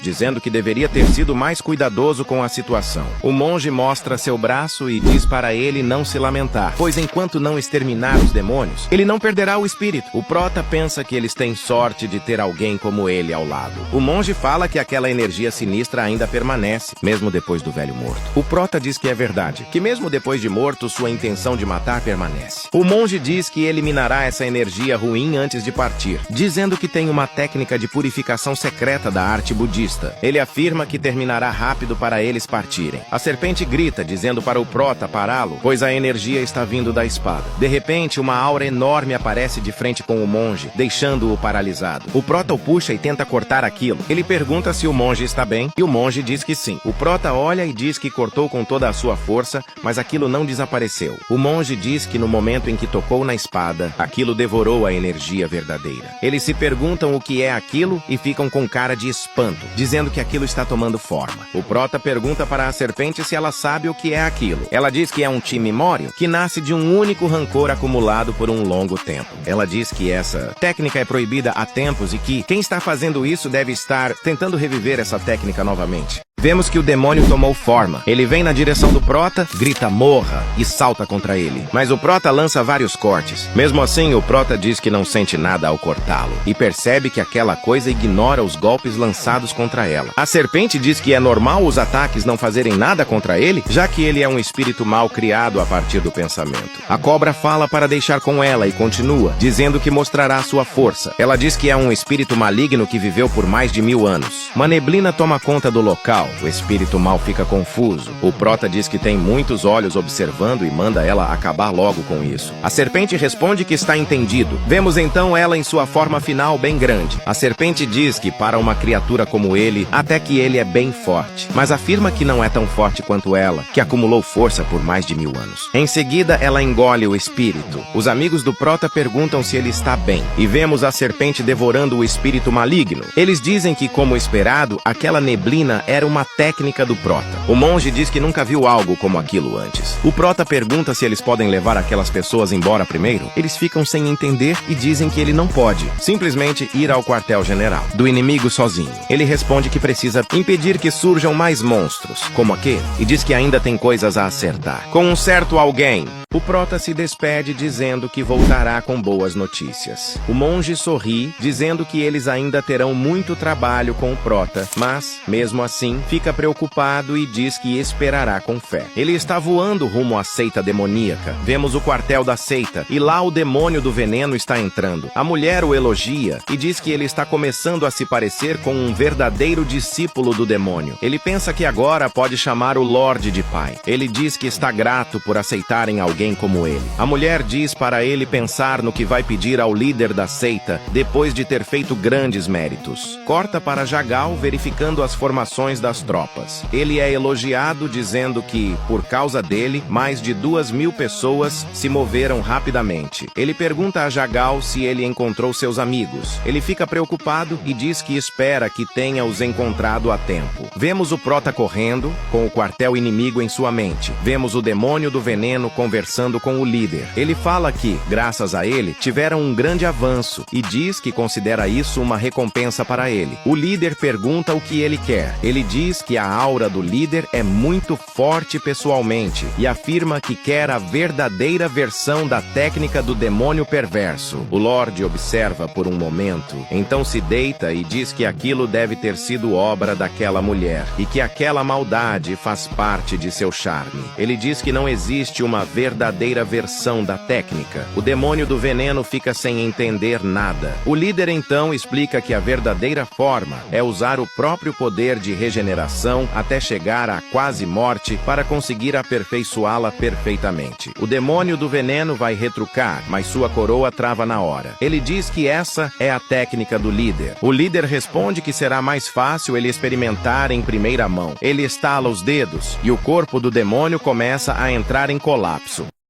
dizendo que deveria ter sido mais cuidadoso com a situação. O monge mostra seu braço e diz para ele não se lamentar, pois enquanto não exterminar os demônios, ele não perderá o espírito. O prota pensa que eles têm sorte de ter alguém como ele ao lado. O monge fala que aquela energia sinistra ainda permanece, mesmo depois do velho morto. O prota diz que é verdade, que mesmo depois de morto, sua intenção de matar permanece. O monge diz que eliminará essa energia ruim antes de partir, dizendo que tem uma técnica de purificação secreta da arte budista. Ele afirma que terminará rápido para eles partirem. A serpente grita, dizendo para o prota pará-lo, pois a energia está vindo da espada. De repente, uma aura enorme aparece de frente com o monge, deixando-o paralisado. O prota o puxa e tenta cortar aquilo. Ele pergunta se o monge está bem, e o monge diz que sim. O prota olha e diz que cortou com toda a sua força, mas aquilo não desapareceu. O monge diz que no momento em que tocou na espada, aquilo devorou a energia verdadeira. Eles se perguntam o que é aquilo e ficam com cara de espanto, dizendo que aquilo está tomando forma. O prota pergunta para a serpente se ela sabe o que é aquilo. Ela diz que é um timimório que nasce de um único rancor acumulado por um longo tempo. Ela diz que essa técnica é proibida há tempos e que quem está fazendo isso deve estar tentando reviver essa técnica novamente. Vemos que o demônio tomou forma. Ele vem na direção do prota, grita morra e salta contra ele. Mas o prota lança vários cortes. Mesmo assim, o prota diz que não sente nada ao cortá-lo e percebe que aquela coisa ignora os golpes lançados contra ela. A serpente diz que é normal os ataques não fazerem nada contra ele, já que ele é um espírito mal criado a partir do pensamento. A cobra fala para deixar com ela e continua, dizendo que mostrará sua força. Ela diz que é um espírito maligno que viveu por mais de 1000 anos. Uma neblina toma conta do local. O espírito mal fica confuso. O prota diz que tem muitos olhos observando e manda ela acabar logo com isso. A serpente responde que está entendido. Vemos então ela em sua forma final bem grande. A serpente diz que para uma criatura como ele, até que ele é bem forte, mas afirma que não é tão forte quanto ela, que acumulou força por mais de 1000 anos. Em seguida, ela engole o espírito. Os amigos do prota perguntam se ele está bem, e vemos a serpente devorando o espírito maligno. Eles dizem que, como esperado, aquela neblina era uma uma técnica do Prota. O monge diz que nunca viu algo como aquilo antes. O Prota pergunta se eles podem levar aquelas pessoas embora primeiro. Eles ficam sem entender e dizem que ele não pode simplesmente ir ao quartel-general do inimigo sozinho. Ele responde que precisa impedir que surjam mais monstros, como aquele, e diz que ainda tem coisas a acertar com um certo alguém. O Prota se despede dizendo que voltará com boas notícias. O monge sorri, dizendo que eles ainda terão muito trabalho com o Prota, mas, mesmo assim, fica preocupado e diz que esperará com fé. Ele está voando rumo à seita demoníaca. Vemos o quartel da seita, e lá o demônio do veneno está entrando. A mulher o elogia e diz que ele está começando a se parecer com um verdadeiro discípulo do demônio. Ele pensa que agora pode chamar o Lorde de pai. Ele diz que está grato por aceitarem alguém como ele. A mulher diz para ele pensar no que vai pedir ao líder da seita depois de ter feito grandes méritos. Corta para Jagal verificando as formações das tropas. Ele é elogiado dizendo que, por causa dele, mais de 2.000 pessoas se moveram rapidamente. Ele pergunta a Jagal se ele encontrou seus amigos. Ele fica preocupado e diz que espera que tenha os encontrado a tempo. Vemos o Prota correndo, com o quartel inimigo em sua mente. Vemos o demônio do veneno conversando com o líder. Ele fala que, graças a ele, tiveram um grande avanço e diz que considera isso uma recompensa para ele. O líder pergunta o que ele quer. Ele diz que a aura do líder é muito forte pessoalmente e afirma que quer a verdadeira versão da técnica do demônio perverso. O Lorde observa por um momento, então se deita e diz que aquilo deve ter sido obra daquela mulher e que aquela maldade faz parte de seu charme. Ele diz que não existe uma verdadeira versão da técnica. O demônio do veneno fica sem entender nada. O líder então explica que a verdadeira forma é usar o próprio poder de regeneração até chegar à quase morte para conseguir aperfeiçoá-la perfeitamente. O demônio do veneno vai retrucar, mas sua coroa trava na hora. Ele diz que essa é a técnica do líder. O líder responde que será mais fácil ele experimentar em primeira mão. Ele estala os dedos e o corpo do demônio começa a entrar em colapso.